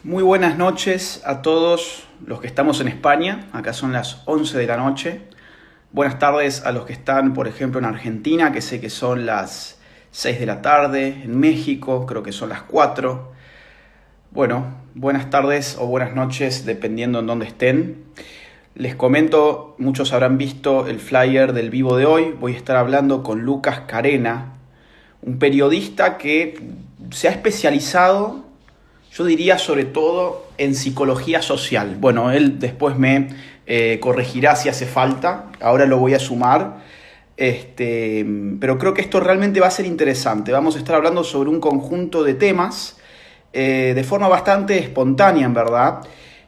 Muy buenas noches a todos los que estamos en España. Acá son las 11 de la noche. Buenas tardes a los que están, por ejemplo, en Argentina, que sé que son las 6 de la tarde. En México creo que son las 4. Bueno, buenas tardes o buenas noches, dependiendo en dónde estén. Les comento, muchos habrán visto el flyer del vivo de hoy. Voy a estar hablando con Lucas Carena, un periodista que se ha especializado, yo diría, sobre todo en psicología social. Bueno, él después me corregirá si hace falta, ahora lo voy a sumar. Pero creo que esto realmente va a ser interesante. Vamos a estar hablando sobre un conjunto de temas de forma bastante espontánea, en verdad,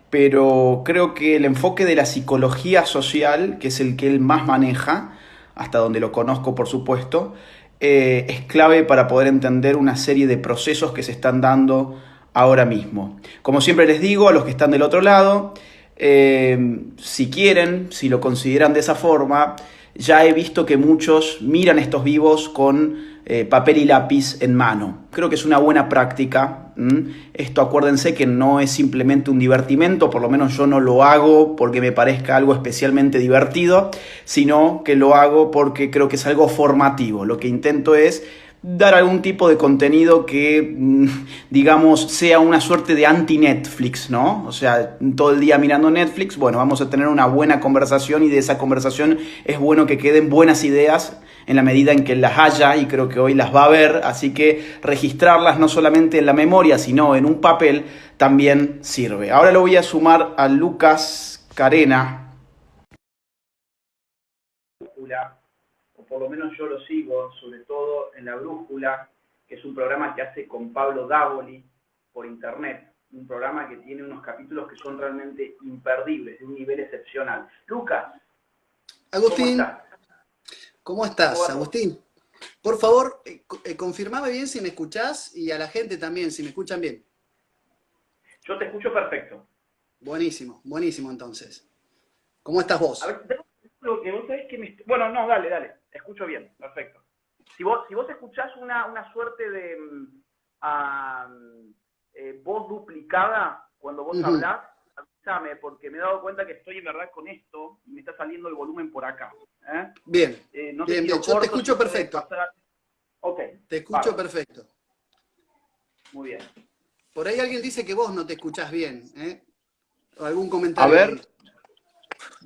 pero creo que el enfoque de la psicología social, que es el que él más maneja, hasta donde lo conozco, por supuesto, es clave para poder entender una serie de procesos que se están dando ahora mismo. Como siempre les digo a los que están del otro lado, si quieren, si lo consideran de esa forma, ya he visto que muchos miran estos vivos con papel y lápiz en mano. Creo que es una buena práctica. Esto, acuérdense que no es simplemente un divertimento, por lo menos yo no lo hago porque me parezca algo especialmente divertido, sino que lo hago porque creo que es algo formativo. Lo que intento es dar algún tipo de contenido que, digamos, sea una suerte de anti-Netflix, ¿no? O sea, todo el día mirando Netflix, bueno, vamos a tener una buena conversación y de esa conversación es bueno que queden buenas ideas en la medida en que las haya, y creo que hoy las va a haber, así que registrarlas no solamente en la memoria, sino en un papel también sirve. Ahora lo voy a sumar a Lucas Carena, o por lo menos yo lo sigo, sobre todo en La Brújula, que es un programa que hace con Pablo Davoli por internet, un programa que tiene unos capítulos que son realmente imperdibles, de un nivel excepcional. Lucas, ¿cómo Agustín, estás? ¿cómo ¿Cómo estás? va todo? Agustín, por favor, confirmame bien si me escuchás y a la gente también, si me escuchan bien. Yo te escucho perfecto. Buenísimo, buenísimo entonces. ¿Cómo estás A vos? ver, tengo algo que vos sabés que me... Bueno, no, dale, dale, te escucho bien, perfecto. Si vos escuchás una suerte de voz duplicada cuando vos Ujú. hablás, avísame, porque me he dado cuenta que estoy en verdad con esto y me está saliendo el volumen por acá. ¿Eh? Bien, No sé bien, si bien. lo Yo te corto, si escucho puede perfecto. pasar. Ok, Te escucho bárbaro, perfecto. muy bien. Por ahí alguien dice que vos no te escuchás bien, ¿eh? O algún A comentario ver, ahí.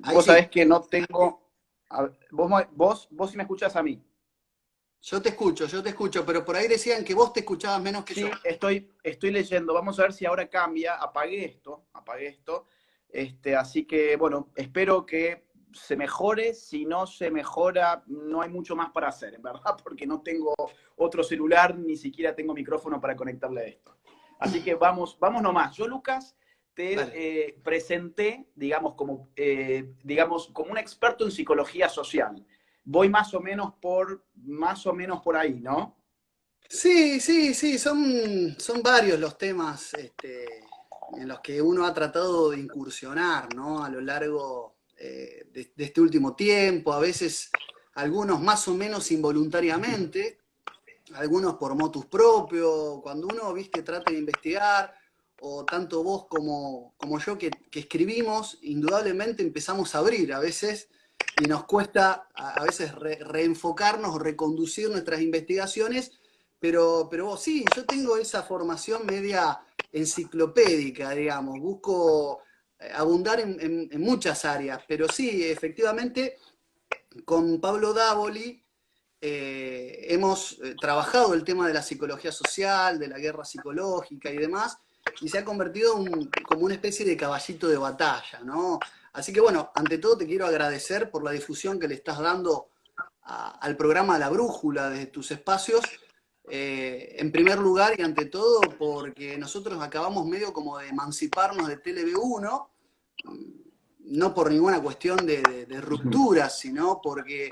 Ahí vos sabés sí, que no tengo. Vos sí me escuchás a mí. yo te escucho, pero por ahí decían que vos te escuchabas menos que Sí, yo. estoy leyendo. Vamos a ver si ahora cambia. Apagué esto, apagué esto. Así que, bueno, espero que se mejore. Si no se mejora, no hay mucho más para hacer, en verdad, porque no tengo otro celular, ni siquiera tengo micrófono para conectarle a esto. Así que vamos nomás. Yo, Lucas, Dale. te presenté, digamos, como un experto en psicología social. Voy más o menos por ahí, ¿no? Sí, sí, sí, son varios los temas en los que uno ha tratado de incursionar, ¿no? A lo largo de este último tiempo, a veces algunos más o menos involuntariamente, algunos por motus propio, cuando uno, viste, trata de investigar, o tanto vos como yo que escribimos, indudablemente empezamos a abrir a veces y nos cuesta a veces reenfocarnos o reconducir nuestras investigaciones, pero sí, yo tengo esa formación media enciclopédica, digamos, busco abundar en muchas áreas, pero sí, efectivamente, con Pablo Davoli hemos trabajado el tema de la psicología social, de la guerra psicológica y demás, y se ha convertido como una especie de caballito de batalla, ¿no? Así que bueno, ante todo te quiero agradecer por la difusión que le estás dando al programa La Brújula desde tus espacios, en primer lugar y ante todo porque nosotros acabamos medio como de emanciparnos de TLV1, no por ninguna cuestión de ruptura, sino porque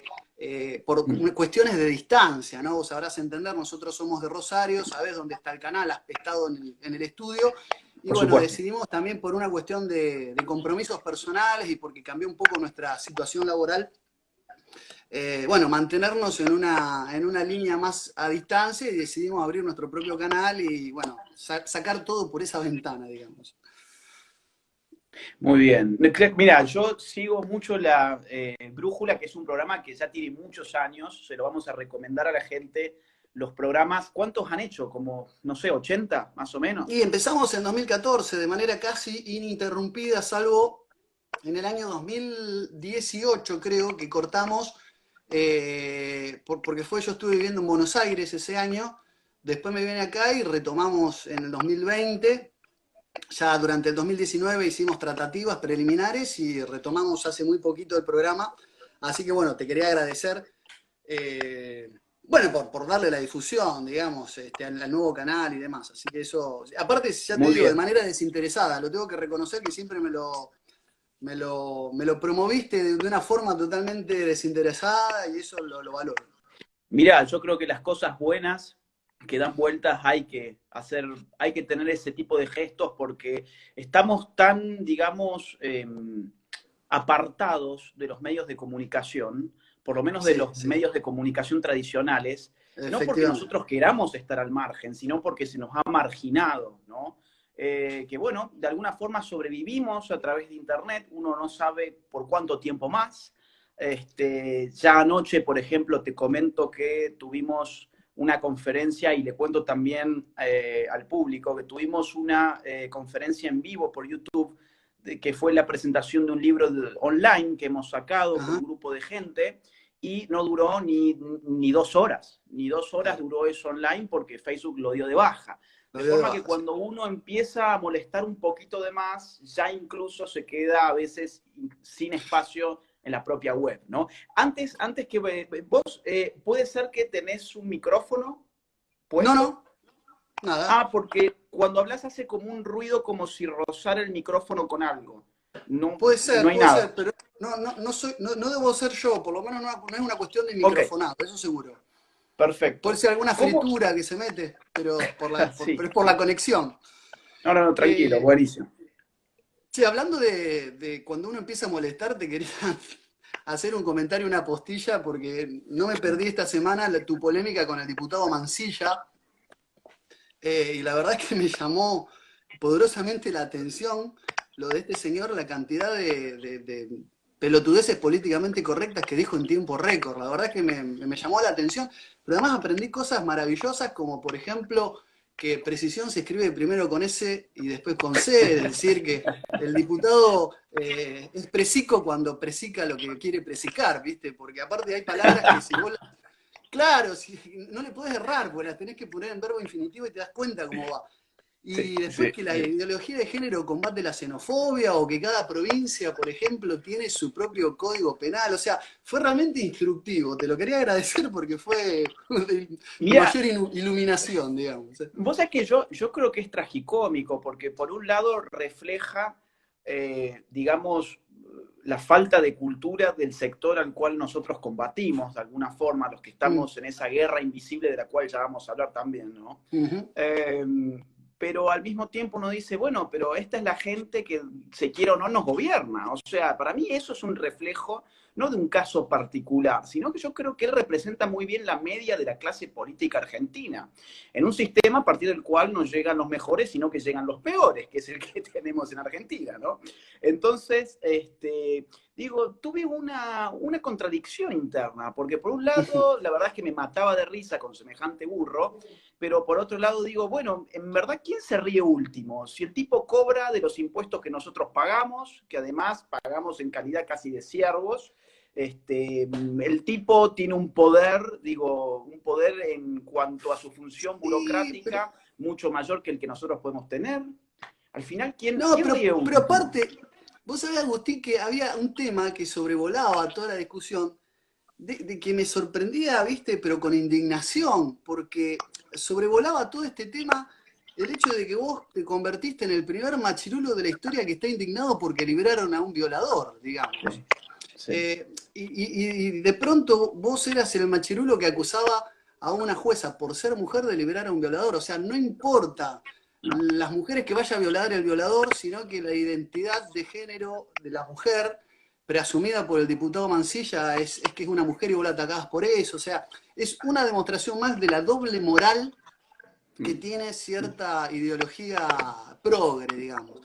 por cuestiones de distancia, ¿no? Vos sabrás entender, nosotros somos de Rosario, sabés dónde está el canal, has estado en el estudio, y Por bueno, supuesto. decidimos también por una cuestión de compromisos personales y porque cambió un poco nuestra situación laboral, bueno, mantenernos en una línea más a distancia y decidimos abrir nuestro propio canal y, bueno, sacar todo por esa ventana, digamos. Muy bien. Mira, yo sigo mucho la Brújula, que es un programa que ya tiene muchos años. Se lo vamos a recomendar a la gente. Los programas, ¿cuántos han hecho? Como, no sé, 80 más o menos. Y empezamos en 2014 de manera casi ininterrumpida, salvo en el año 2018 creo que cortamos, porque yo estuve viviendo en Buenos Aires ese año, después me vine acá y retomamos en el 2020, ya durante el 2019 hicimos tratativas preliminares y retomamos hace muy poquito el programa, así que bueno, te quería agradecer, eh, bueno, por darle la difusión, digamos, al nuevo canal y demás. Así que eso, aparte, ya te Muy digo, de bien. manera desinteresada, lo tengo que reconocer que siempre me lo promoviste de una forma totalmente desinteresada y eso lo valoro. Mira, yo creo que las cosas buenas que dan vueltas hay que hacer, hay que tener ese tipo de gestos porque estamos tan, digamos, apartados de los medios de comunicación, por lo menos de Sí, los sí, medios de comunicación tradicionales, no porque efectivamente. nosotros queramos estar al margen, sino porque se nos ha marginado, ¿no? Que bueno, de alguna forma sobrevivimos a través de Internet, uno no sabe por cuánto tiempo más. Ya anoche, por ejemplo, te comento que tuvimos una conferencia y le cuento también al público que tuvimos una conferencia en vivo por YouTube que fue la presentación de un libro online que hemos sacado con Ajá, un grupo de gente y no duró ni 2 horas, ni 2 horas claro. duró eso online porque Facebook lo dio de baja. Lo De dio de forma que baja, sí. cuando uno empieza a molestar un poquito de más, ya incluso se queda a veces sin espacio en la propia web, ¿no? Antes que vos, puede ser que tenés un micrófono No, puesto. no, nada. Ah, porque cuando hablas hace como un ruido como si rozara el micrófono con algo. No, no hay Puede ser, nada. pero no debo ser yo, por lo menos no es una cuestión de Ok, microfonado, eso seguro. Puede perfecto. ser alguna ¿Cómo? fritura que se mete, Sí. pero es por la conexión. No, no, no, tranquilo, Eh, buenísimo. Sí, hablando de cuando uno empieza a molestar, te quería hacer un comentario, una postilla, porque no me perdí esta semana tu polémica con el diputado Mansilla, y la verdad es que me llamó poderosamente la atención lo de este señor, la cantidad de pelotudeces políticamente correctas que dijo en tiempo récord. La verdad es que me llamó la atención, pero además aprendí cosas maravillosas como, por ejemplo, que precisión se escribe primero con S y después con C, es decir, que el diputado es preciso cuando presica lo que quiere presicar, ¿viste? Porque aparte hay palabras que si vos claro, si, no le podés errar, porque las tenés que poner en verbo infinitivo y te das cuenta cómo va. Sí, Y después sí, que la sí. ideología de género combate la xenofobia o que cada provincia, por ejemplo, tiene su propio código penal. O sea, fue realmente instructivo. Te lo quería agradecer porque fue de Mira, mayor iluminación, digamos. vos sabés que yo creo que es tragicómico, porque por un lado refleja, digamos, la falta de cultura del sector al cual nosotros combatimos, de alguna forma, los que Mm, estamos en esa guerra invisible de la cual ya vamos a hablar también, ¿no? ujú. Eh, pero al mismo tiempo uno dice, bueno, pero esta es la gente que, se quiera o no, nos gobierna. O sea, para mí eso es un reflejo no de un caso particular, sino que yo creo que él representa muy bien la media de la clase política argentina, en un sistema a partir del cual no llegan los mejores, sino que llegan los peores, que es el que tenemos en Argentina, ¿no? Entonces, digo, tuve una contradicción interna, porque por un lado, la verdad es que me mataba de risa con semejante burro, pero por otro lado digo, bueno, en verdad, ¿quién se ríe último? Si el tipo cobra de los impuestos que nosotros pagamos, que además pagamos en calidad casi de siervos, el tipo tiene un poder, digo, un poder en cuanto a su función Sí, pero burocrática mucho mayor que el que nosotros podemos tener. Al final, no, quién ríe pero último? aparte, vos sabés, Agustín, que había un tema que sobrevolaba toda la discusión, de que me sorprendía, viste, pero con indignación, porque sobrevolaba todo este tema el hecho de que vos te convertiste en el primer machirulo de la historia que está indignado porque liberaron a un violador, digamos. Sí, sí. Y de pronto vos eras el machirulo que acusaba a una jueza por ser mujer de liberar a un violador. O sea, no importa No. las mujeres que vaya a violar el violador, sino que la identidad de género de la mujer preasumida por el diputado Mansilla es que es una mujer y vos la atacabas por eso. O sea, es una demostración más de la doble moral que tiene cierta ideología progre, digamos.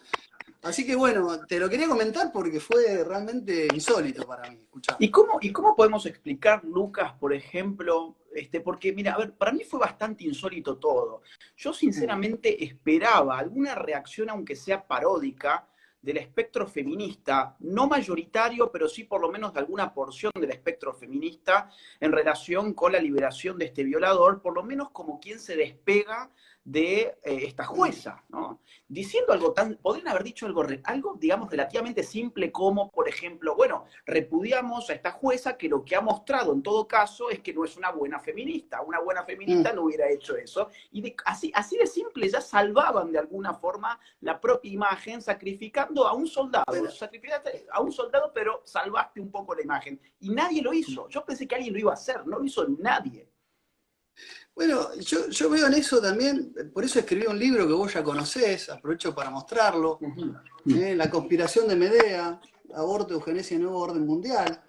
Así que bueno, te lo quería comentar porque fue realmente insólito para mí escucharlo. Y cómo podemos explicar, Lucas, por ejemplo, porque mira, a ver, para mí fue bastante insólito todo. Yo sinceramente esperaba alguna reacción, aunque sea paródica, del espectro feminista, no mayoritario, pero sí por lo menos de alguna porción del espectro feminista en relación con la liberación de este violador, por lo menos como quien se despega de esta jueza, ¿no? Diciendo algo tan, podrían haber dicho algo, digamos, relativamente simple como, por ejemplo, bueno, repudiamos a esta jueza que lo que ha mostrado en todo caso es que no es una buena feminista. Una buena feminista no hubiera hecho eso. Y así de simple ya salvaban de alguna forma la propia imagen sacrificando a un soldado. Sacrificaste a un soldado, pero salvaste un poco la imagen. Y nadie lo hizo. Yo pensé que alguien lo iba a hacer. No lo hizo nadie. Bueno, yo veo en eso también, por eso escribí un libro que vos ya conocés, aprovecho para mostrarlo, La conspiración de Medea, aborto, eugenesia y nuevo orden mundial,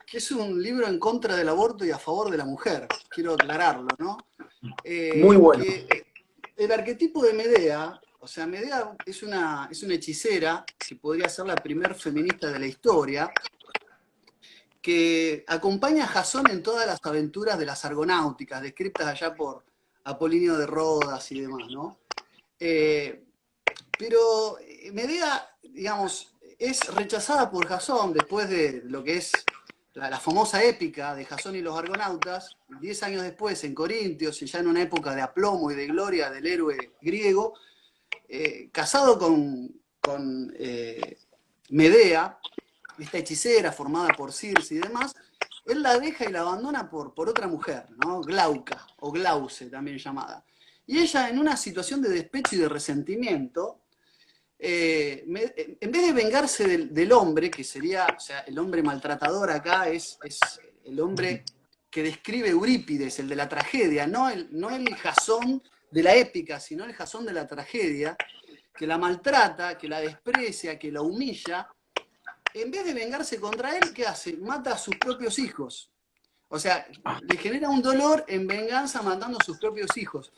que es un libro en contra del aborto y a favor de la mujer, quiero aclararlo, ¿no? Muy bueno. Que el arquetipo de Medea, o sea, Medea es una hechicera que podría ser la primer feminista de la historia, que acompaña a Jasón en todas las aventuras de las argonáuticas, descritas allá por Apolinio de Rodas y demás, ¿no? Pero Medea, digamos, es rechazada por Jasón después de lo que es la famosa épica de Jasón y los argonautas, 10 años después en Corintios, y ya en una época de aplomo y de gloria del héroe griego, casado con Medea, esta hechicera formada por Circe y demás, él la deja y la abandona por otra mujer, ¿no? Glauca, o Glauce también llamada. Y ella, en una situación de despecho y de resentimiento, en vez de vengarse del hombre, que sería, o sea, el hombre maltratador acá es el hombre que describe Eurípides, el de la tragedia, no el Jasón de la épica, sino el Jasón de la tragedia, que la maltrata, que la desprecia, que la humilla. En vez de vengarse contra él, ¿qué hace? Mata a sus propios hijos. O sea, le genera un dolor en venganza matando a sus propios hijos.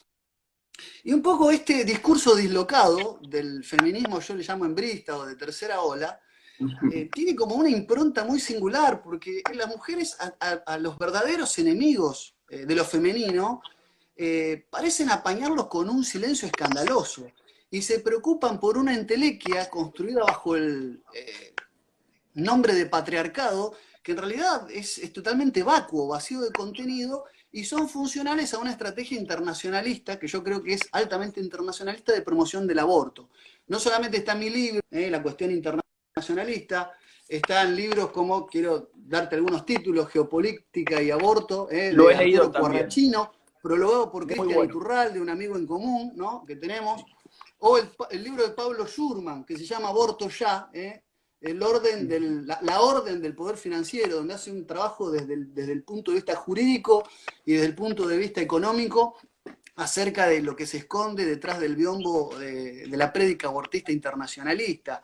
Y un poco este discurso dislocado del feminismo, yo le llamo hembrista o de tercera ola, tiene como una impronta muy singular, porque las mujeres a los verdaderos enemigos de lo femenino parecen apañarlos con un silencio escandaloso y se preocupan por una entelequia construida bajo el nombre de patriarcado, que en realidad es totalmente vacuo, vacío de contenido, y son funcionales a una estrategia internacionalista, que yo creo que es altamente internacionalista, de promoción del aborto. No solamente está en mi libro, La cuestión internacionalista, están libros como, quiero darte algunos títulos, Geopolítica y Aborto, Lo de he leído Arturo también. Cuarrachino, prologado por Muy Cristian bueno. Iturralde, un amigo en común, ¿no?, que tenemos, o el libro de Pablo Schurman, que se llama Aborto Ya, la orden del poder financiero, donde hace un trabajo desde el punto de vista jurídico y desde el punto de vista económico acerca de lo que se esconde detrás del biombo de la prédica abortista internacionalista.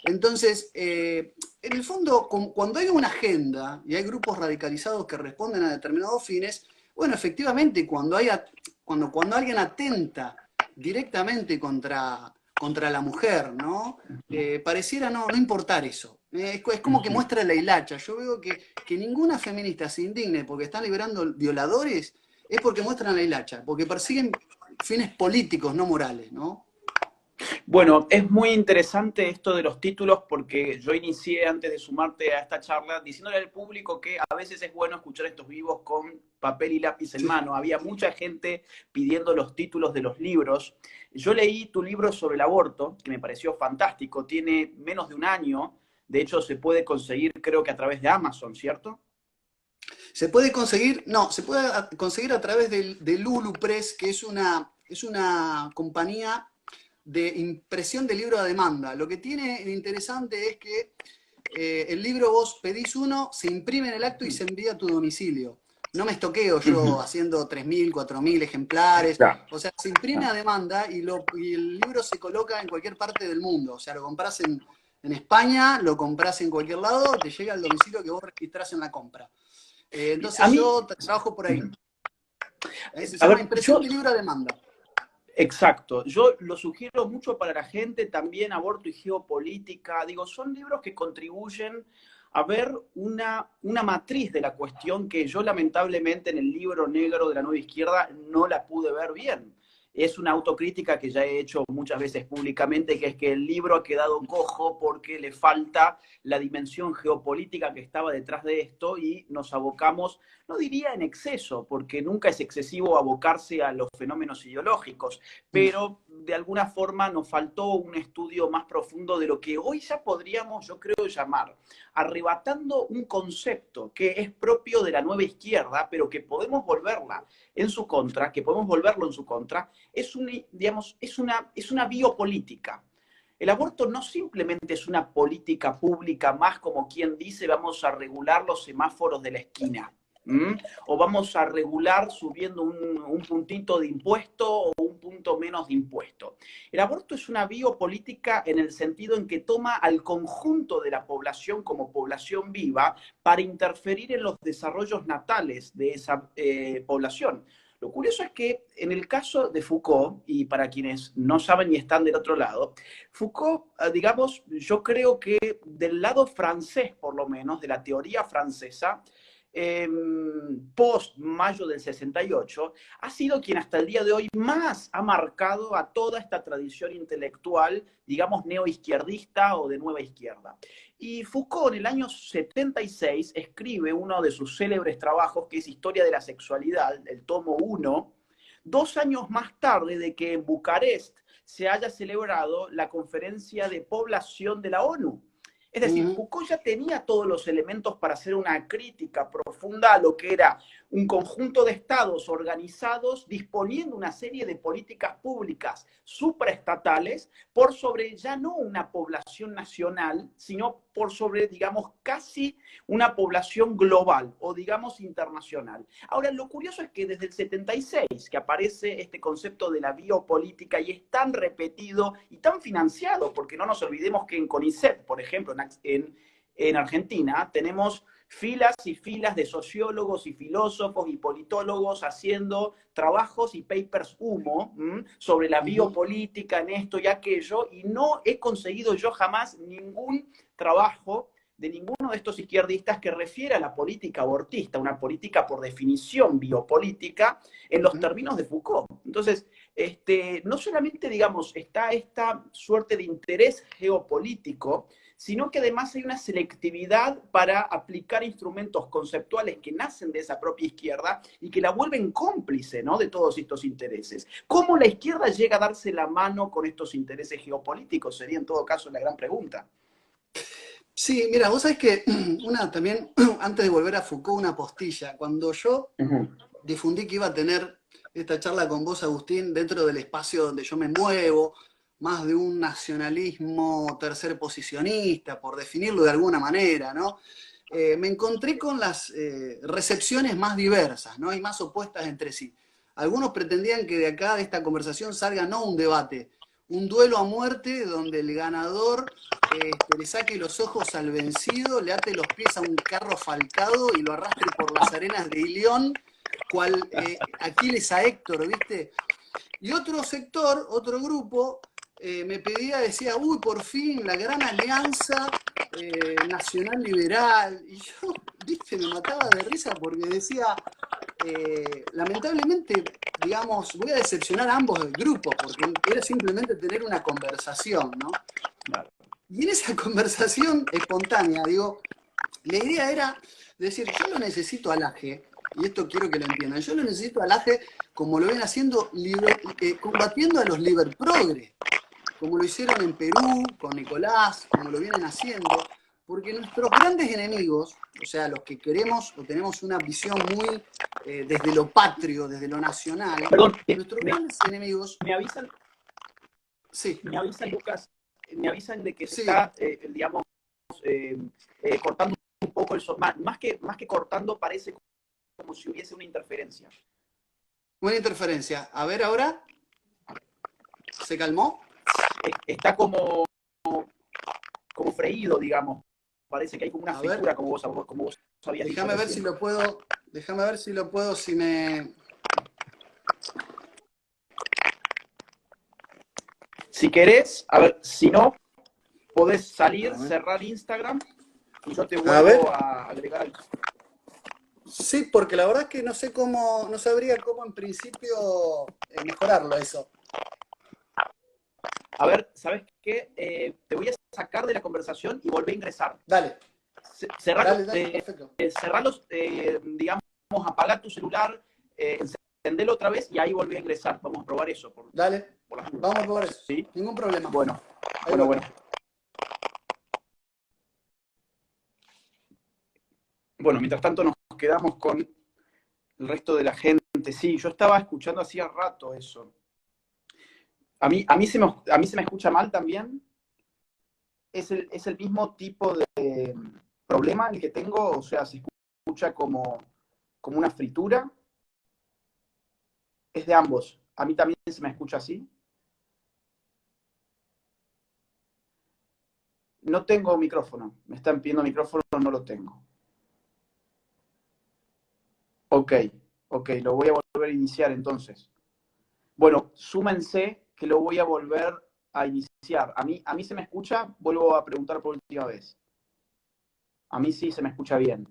Entonces, en el fondo, cuando hay una agenda y hay grupos radicalizados que responden a determinados fines, bueno, efectivamente, cuando alguien atenta directamente contra la mujer, ¿no? Pareciera no importar eso. Es como que muestra la hilacha. Yo veo que ninguna feminista se indigne porque están liberando violadores, es porque muestran la hilacha, porque persiguen fines políticos, no morales, ¿no? Bueno, es muy interesante esto de los títulos porque yo inicié antes de sumarte a esta charla diciéndole al público que a veces es bueno escuchar estos vivos con papel y lápiz en mano. Había mucha gente pidiendo los títulos de los libros. Yo leí tu libro sobre el aborto, que me pareció fantástico, tiene menos de un año, de hecho se puede conseguir creo que a través de Amazon, ¿cierto? Se puede conseguir a través de Lulu Press, que es una compañía de impresión de libro a demanda. Lo que tiene de interesante es que el libro vos pedís uno, se imprime en el acto y se envía a tu domicilio. No me estoqueo yo haciendo 3.000, 4.000 ejemplares. O sea, se imprime a demanda y el libro se coloca en cualquier parte del mundo. O sea, lo compras En España lo compras en cualquier lado, te llega al domicilio que vos registrás en la compra. A Entonces mí, yo trabajo por ahí. Se a llama ver, impresión de libre demanda. exacto, yo lo sugiero mucho para la gente, también Aborto y Geopolítica, digo, son libros que contribuyen a ver una matriz de la cuestión que yo lamentablemente en el libro negro de la nueva izquierda no la pude ver bien. Es una autocrítica que ya he hecho muchas veces públicamente, que es que el libro ha quedado cojo porque le falta la dimensión geopolítica que estaba detrás de esto y nos abocamos, no diría en exceso, porque nunca es excesivo abocarse a los fenómenos ideológicos, pero de alguna forma nos faltó un estudio más profundo de lo que hoy ya podríamos, yo creo, llamar, arrebatando un concepto que es propio de la nueva izquierda, pero que podemos volverla en su contra, que podemos volverlo en su contra, digamos, es una biopolítica. El aborto no simplemente es una política pública más como quien dice vamos a regular los semáforos de la esquina. ¿Mm? O vamos a regular subiendo un puntito de impuesto o un punto menos de impuesto. El aborto es una biopolítica en el sentido en que toma al conjunto de la población como población viva para interferir en los desarrollos natales de esa población. Lo curioso es que en el caso de Foucault, y para quienes no saben y están del otro lado, Foucault, digamos, yo creo que del lado francés, por lo menos, de la teoría francesa, post mayo del 68, ha sido quien hasta el día de hoy más ha marcado a toda esta tradición intelectual, digamos, neoizquierdista o de nueva izquierda. Y Foucault en el año 76 escribe uno de sus célebres trabajos, que es Historia de la Sexualidad, el tomo 1, 2 años más tarde de que en Bucarest se haya celebrado la conferencia de población de la ONU. Es decir, Foucault ya tenía todos los elementos para hacer una crítica profunda a lo que era un conjunto de estados organizados disponiendo una serie de políticas públicas supraestatales por sobre ya no una población nacional, sino por sobre, digamos, casi una población global o, digamos, internacional. Ahora, lo curioso es que desde el 76 que aparece este concepto de la biopolítica y es tan repetido y tan financiado, porque no nos olvidemos que en CONICET, por ejemplo, en Argentina, tenemos filas y filas de sociólogos y filósofos y politólogos haciendo trabajos y papers humo sobre la biopolítica en esto y aquello, y no he conseguido yo jamás ningún trabajo de ninguno de estos izquierdistas que refiere a la política abortista, una política por definición biopolítica, en los términos de Foucault. Entonces, no solamente, digamos, está esta suerte de interés geopolítico, sino que además hay una selectividad para aplicar instrumentos conceptuales que nacen de esa propia izquierda y que la vuelven cómplice, ¿no?, de todos estos intereses. ¿Cómo la izquierda llega a darse la mano con estos intereses geopolíticos? Sería en todo caso la gran pregunta. Sí, mira, vos sabés que también, antes de volver a Foucault, una postilla. Cuando yo difundí que iba a tener esta charla con vos, Agustín, dentro del espacio donde yo me muevo, más de un nacionalismo tercer posicionista, por definirlo de alguna manera, ¿no? Me encontré con las recepciones más diversas, ¿no? Y más opuestas entre sí. Algunos pretendían que de acá, de esta conversación, salga no un debate, un duelo a muerte donde el ganador le saque los ojos al vencido, le ate los pies a un carro falcado y lo arrastre por las arenas de Ilión, cual Aquiles a Héctor, ¿viste? Y otro sector, otro grupo, me pedía, decía, uy, por fin, la gran alianza nacional liberal. Y yo, viste, me mataba de risa porque decía, lamentablemente, digamos, voy a decepcionar a ambos grupos, porque era simplemente tener una conversación, ¿no? Y en esa conversación espontánea, digo, la idea era decir, yo lo necesito al AGE, y esto quiero que lo entiendan, yo lo necesito al AGE como lo ven haciendo, combatiendo a los liberprogres, como lo hicieron en Perú con Nicolás, como lo vienen haciendo, porque nuestros grandes enemigos, o sea, los que queremos o tenemos una visión muy desde lo patrio, desde lo nacional, Perdón, nuestros grandes enemigos... me avisan, Sí. me avisan, Lucas, me avisan de que se Sí. está, digamos, cortando un poco el sonido. Más que cortando, parece como si hubiese una interferencia. Buena interferencia. A ver ahora. ¿Se calmó? Está como como freído, digamos. Parece que hay como una A ver, fritura, como vos habías dicho déjame ver si recién. lo puedo, si me... Si querés, a ver, si no, podés salir, A ver. cerrar Instagram y yo te A ver. vuelvo a agregar. Sí, porque la verdad es que no sé cómo, no sabría cómo en principio mejorarlo eso. A ver, ¿sabes qué? Te voy a sacar de la conversación y volver a ingresar. Dale, Cerrar, dale, perfecto. cerrarlos, digamos, apagar tu celular, encendelo otra vez y ahí volví a ingresar. Vamos a probar eso. Dale, Por las dudas. vamos a probar eso. ¿Sí? Ningún problema. Bueno, Ahí vuelvo. Bueno, mientras tanto nos quedamos con el resto de la gente. Sí, yo estaba escuchando hacía rato eso. A mí se me escucha mal también. Es el mismo tipo de problema el que tengo, o sea, se escucha como una fritura. Es de ambos. A mí también se me escucha así. No tengo micrófono. Me están pidiendo micrófono, no lo tengo. Ok, ok, lo voy a volver a iniciar entonces. Bueno, súmense que lo voy a volver a iniciar. A mí se me escucha, vuelvo a preguntar por última vez. A mí sí se me escucha bien.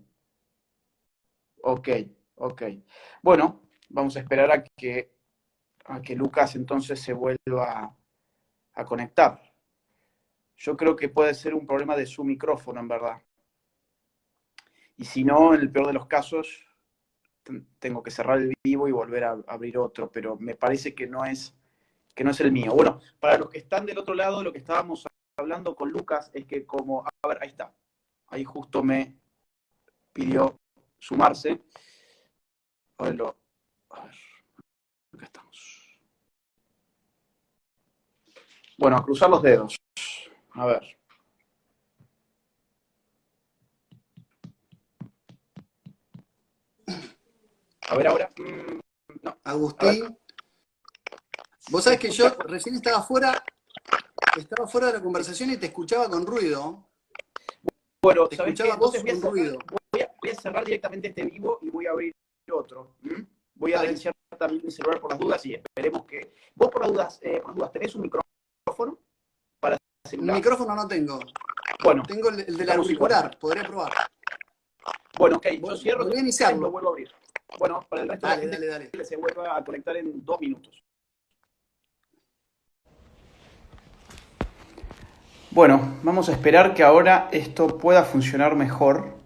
Ok, ok. Bueno, vamos a esperar a que Lucas entonces se vuelva a conectar. Yo creo que puede ser un problema de su micrófono, en verdad. Y si no, en el peor de los casos, tengo que cerrar el vivo y volver a abrir otro, pero me parece que no es el mío. Bueno, para los que están del otro lado, lo que estábamos hablando con Lucas es que como, a ver, ahí está, ahí justo me pidió sumarse. A ver, acá estamos. Bueno, a cruzar los dedos. A ver. A ver ahora. No. A ver. Agustín, vos ¿Se sabés que escucha? yo recién estaba fuera de la conversación y te escuchaba con ruido. Bueno, Te ¿sabés qué? escuchaba Entonces vos con ruido. voy a cerrar directamente este vivo y voy a abrir otro. Voy a Dale. reiniciar también mi celular por las dudas y esperemos que. Vos por las dudas, ¿tenés un micrófono para Un celular? micrófono no tengo. Bueno, Tengo el del sigamos igual. auricular, podría probar. Bueno, ok, yo cierro Volví a entonces y lo iniciarlo. vuelvo a abrir. Bueno, para el resto de la Dale, gente dale, dale. que se vuelva a conectar en 2 minutos. Bueno, vamos a esperar que ahora esto pueda funcionar mejor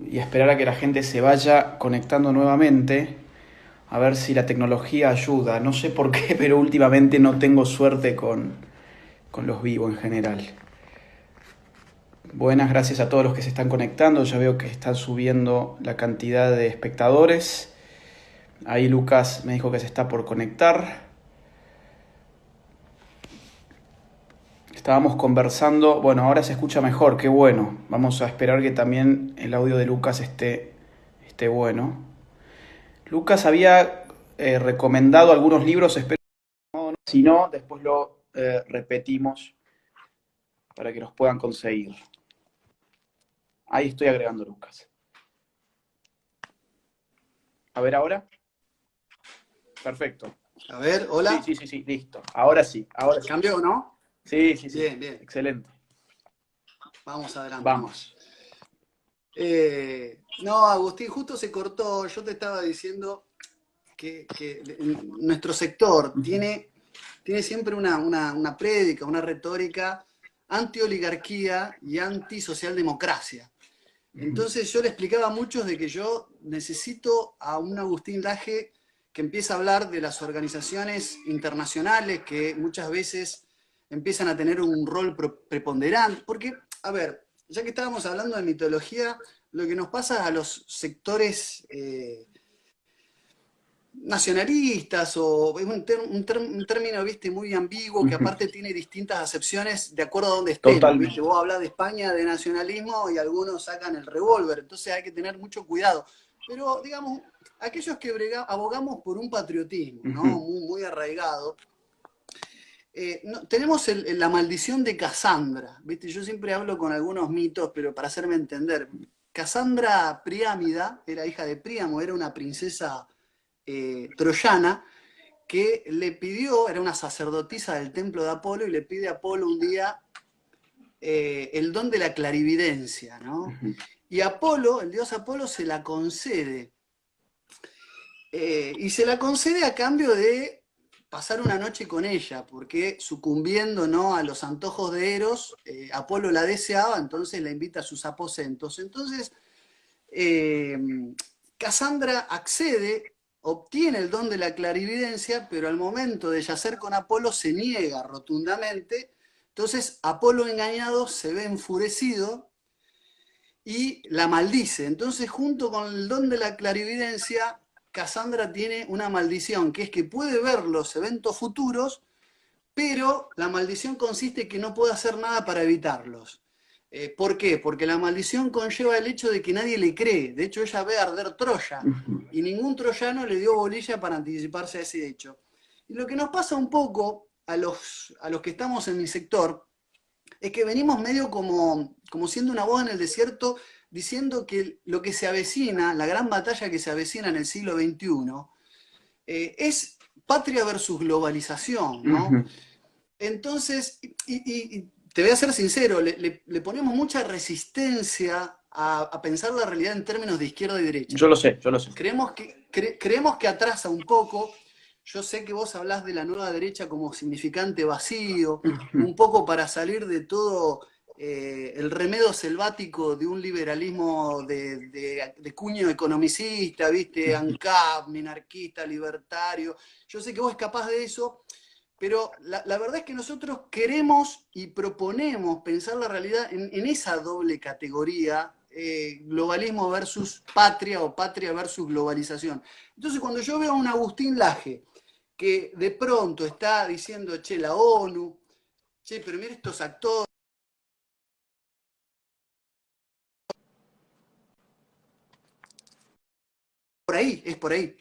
y esperar a que la gente se vaya conectando nuevamente, a ver si la tecnología ayuda. No sé por qué, pero últimamente no tengo suerte con los vivos en general. Buenas, gracias a todos los que se están conectando. Ya veo que están subiendo la cantidad de espectadores. Ahí Lucas me dijo que se está por conectar. Estábamos conversando, bueno, ahora se escucha mejor, qué bueno. Vamos a esperar que también el audio de Lucas esté bueno. Lucas había recomendado algunos libros, espero no, si no, después lo repetimos para que los puedan conseguir. Ahí estoy agregando Lucas. A ver ahora. Perfecto. A ver, hola. Sí, listo. Ahora sí, ahora sí. ¿Cambió o no? Sí. Bien, bien. Excelente. Vamos adelante Vamos. entonces. No, Agustín, justo se cortó. Yo te estaba diciendo que nuestro sector tiene siempre una prédica, una retórica anti-oligarquía y anti-socialdemocracia. Entonces yo le explicaba a muchos de que yo necesito a un Agustín Laje que empiece a hablar de las organizaciones internacionales que muchas veces empiezan a tener un rol preponderante. Porque, a ver, ya que estábamos hablando de mitología, lo que nos pasa a los sectores nacionalistas, o es un término, viste, muy ambiguo, que aparte tiene distintas acepciones de acuerdo a dónde estemos, Totalmente. viste. Vos hablas de España, de nacionalismo, y algunos sacan el revólver, entonces hay que tener mucho cuidado. Pero, digamos, aquellos que abogamos por un patriotismo, ¿no? Muy arraigado, tenemos la maldición de Casandra, ¿viste? Yo siempre hablo con algunos mitos, pero para hacerme entender. Casandra Priámida era hija de Príamo, era una princesa troyana que le pidió, era una sacerdotisa del templo de Apolo, y le pide a Apolo un día el don de la clarividencia, ¿no? Y Apolo, el dios Apolo, se la concede. Y se la concede a cambio de pasar una noche con ella, porque sucumbiendo, ¿no?, a los antojos de Eros, Apolo la deseaba, entonces la invita a sus aposentos. Entonces, Casandra accede, obtiene el don de la clarividencia, pero al momento de yacer con Apolo se niega rotundamente. Entonces Apolo, engañado, se ve enfurecido y la maldice. Entonces, junto con el don de la clarividencia, Casandra tiene una maldición, que es que puede ver los eventos futuros, pero la maldición consiste en que no puede hacer nada para evitarlos. ¿Por qué? Porque la maldición conlleva el hecho de que nadie le cree. De hecho, ella ve arder Troya y ningún troyano le dio bolilla para anticiparse a ese hecho. Y lo que nos pasa un poco a los que estamos en mi sector es que venimos medio como siendo una voz en el desierto, diciendo que lo que se avecina, la gran batalla que se avecina en el siglo XXI, es patria versus globalización, ¿no? Entonces, y te voy a ser sincero, le ponemos mucha resistencia a pensar la realidad en términos de izquierda y derecha. Yo lo sé, yo lo sé. Creemos que atrasa un poco. Yo sé que vos hablás de la nueva derecha como significante vacío, un poco para salir de todo el remedo selvático de un liberalismo de cuño economicista, ¿viste? ANCAP, minarquista, libertario. Yo sé que vos escapás de eso, pero la verdad es que nosotros queremos y proponemos pensar la realidad en esa doble categoría, globalismo versus patria o patria versus globalización. Entonces, cuando yo veo a un Agustín Laje que de pronto está diciendo, che, la ONU, che, pero mira estos actores, por ahí, es por ahí.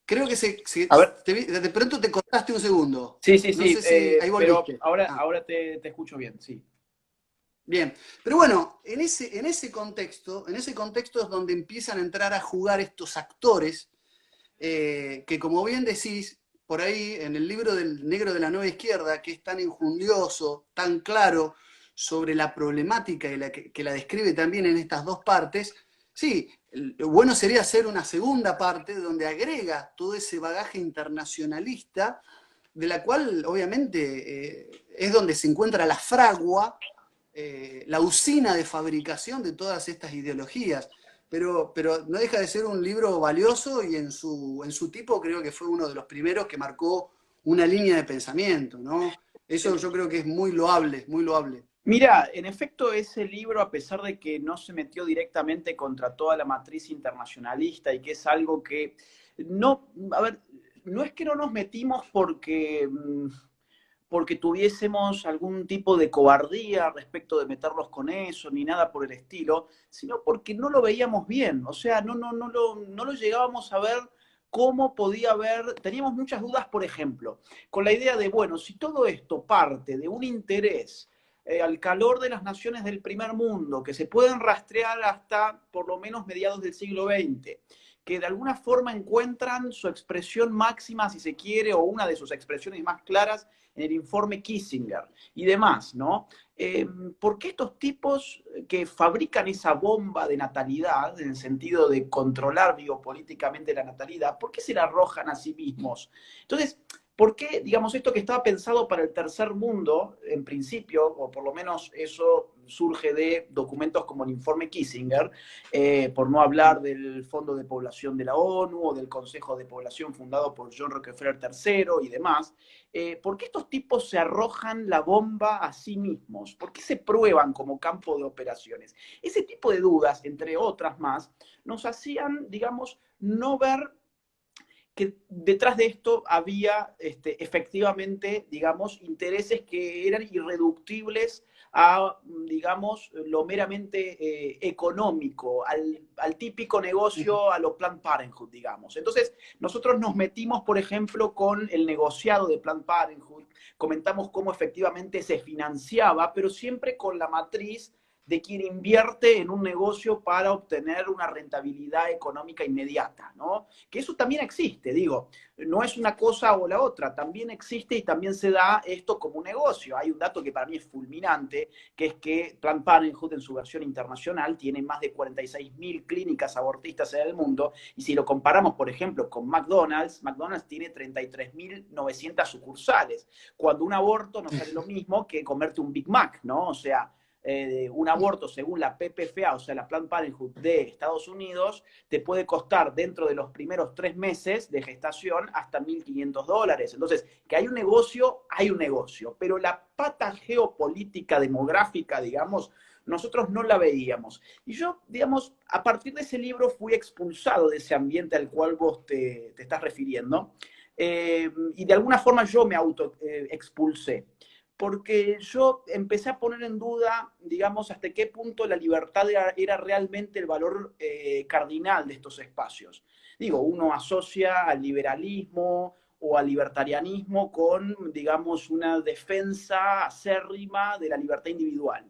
Creo que A ver, de pronto te cortaste un segundo. sí, sí, No sí, sé si ahí pero volviste. ahora te escucho bien, sí. Bien, pero bueno, en ese contexto es donde empiezan a entrar a jugar estos actores que, como bien decís, por ahí en el libro del Negro de la Nueva Izquierda, que es tan injundioso, tan claro sobre la problemática y que la describe también en estas dos partes, sí, lo bueno sería hacer una segunda parte donde agrega todo ese bagaje internacionalista, de la cual obviamente es donde se encuentra la fragua, la usina de fabricación de todas estas ideologías. Pero no deja de ser un libro valioso y en su tipo creo que fue uno de los primeros que marcó una línea de pensamiento, ¿no? Eso yo creo que es muy loable, muy loable. Mira, en efecto, ese libro, a pesar de que no se metió directamente contra toda la matriz internacionalista y que es algo que no, a ver, no es que no nos metimos porque tuviésemos algún tipo de cobardía respecto de meterlos con eso, ni nada por el estilo, sino porque no lo veíamos bien, o sea, no lo llegábamos a ver cómo podía haber, teníamos muchas dudas, por ejemplo, con la idea de, bueno, si todo esto parte de un interés al calor de las naciones del primer mundo, que se pueden rastrear hasta por lo menos mediados del siglo XX, que de alguna forma encuentran su expresión máxima, si se quiere, o una de sus expresiones más claras en el informe Kissinger y demás, ¿no? ¿Por qué estos tipos que fabrican esa bomba de natalidad, en el sentido de controlar biopolíticamente la natalidad, por qué se la arrojan a sí mismos? Entonces, ¿por qué, digamos, esto que estaba pensado para el tercer mundo, en principio, o por lo menos eso surge de documentos como el informe Kissinger, por no hablar del Fondo de Población de la ONU o del Consejo de Población fundado por John Rockefeller III y demás, ¿por qué estos tipos se arrojan la bomba a sí mismos? ¿Por qué se prueban como campo de operaciones? Ese tipo de dudas, entre otras más, nos hacían, digamos, no ver que detrás de esto había efectivamente, digamos, intereses que eran irreductibles a, digamos, lo meramente económico, al típico negocio, a lo Planned Parenthood, digamos. Entonces, nosotros nos metimos, por ejemplo, con el negociado de Planned Parenthood, comentamos cómo efectivamente se financiaba, pero siempre con la matriz de quien invierte en un negocio para obtener una rentabilidad económica inmediata, ¿no? Que eso también existe, digo, no es una cosa o la otra, también existe y también se da esto como un negocio. Hay un dato que para mí es fulminante, que es que Planned Parenthood en su versión internacional tiene más de 46.000 clínicas abortistas en el mundo, y si lo comparamos, por ejemplo, con McDonald's, McDonald's tiene 33.900 sucursales, cuando un aborto no sale lo mismo que comerte un Big Mac, ¿no? O sea, un aborto según la PPFA, o sea, la Planned Parenthood de Estados Unidos, te puede costar dentro de los primeros 3 meses de gestación hasta $1.500. Entonces, que hay un negocio, pero la pata geopolítica demográfica, digamos, nosotros no la veíamos. Y yo, digamos, a partir de ese libro fui expulsado de ese ambiente al cual vos te estás refiriendo, y de alguna forma yo me auto expulsé, porque yo empecé a poner en duda, digamos, hasta qué punto la libertad era realmente el valor cardinal de estos espacios. Digo, uno asocia al liberalismo o al libertarianismo con, digamos, una defensa acérrima de la libertad individual.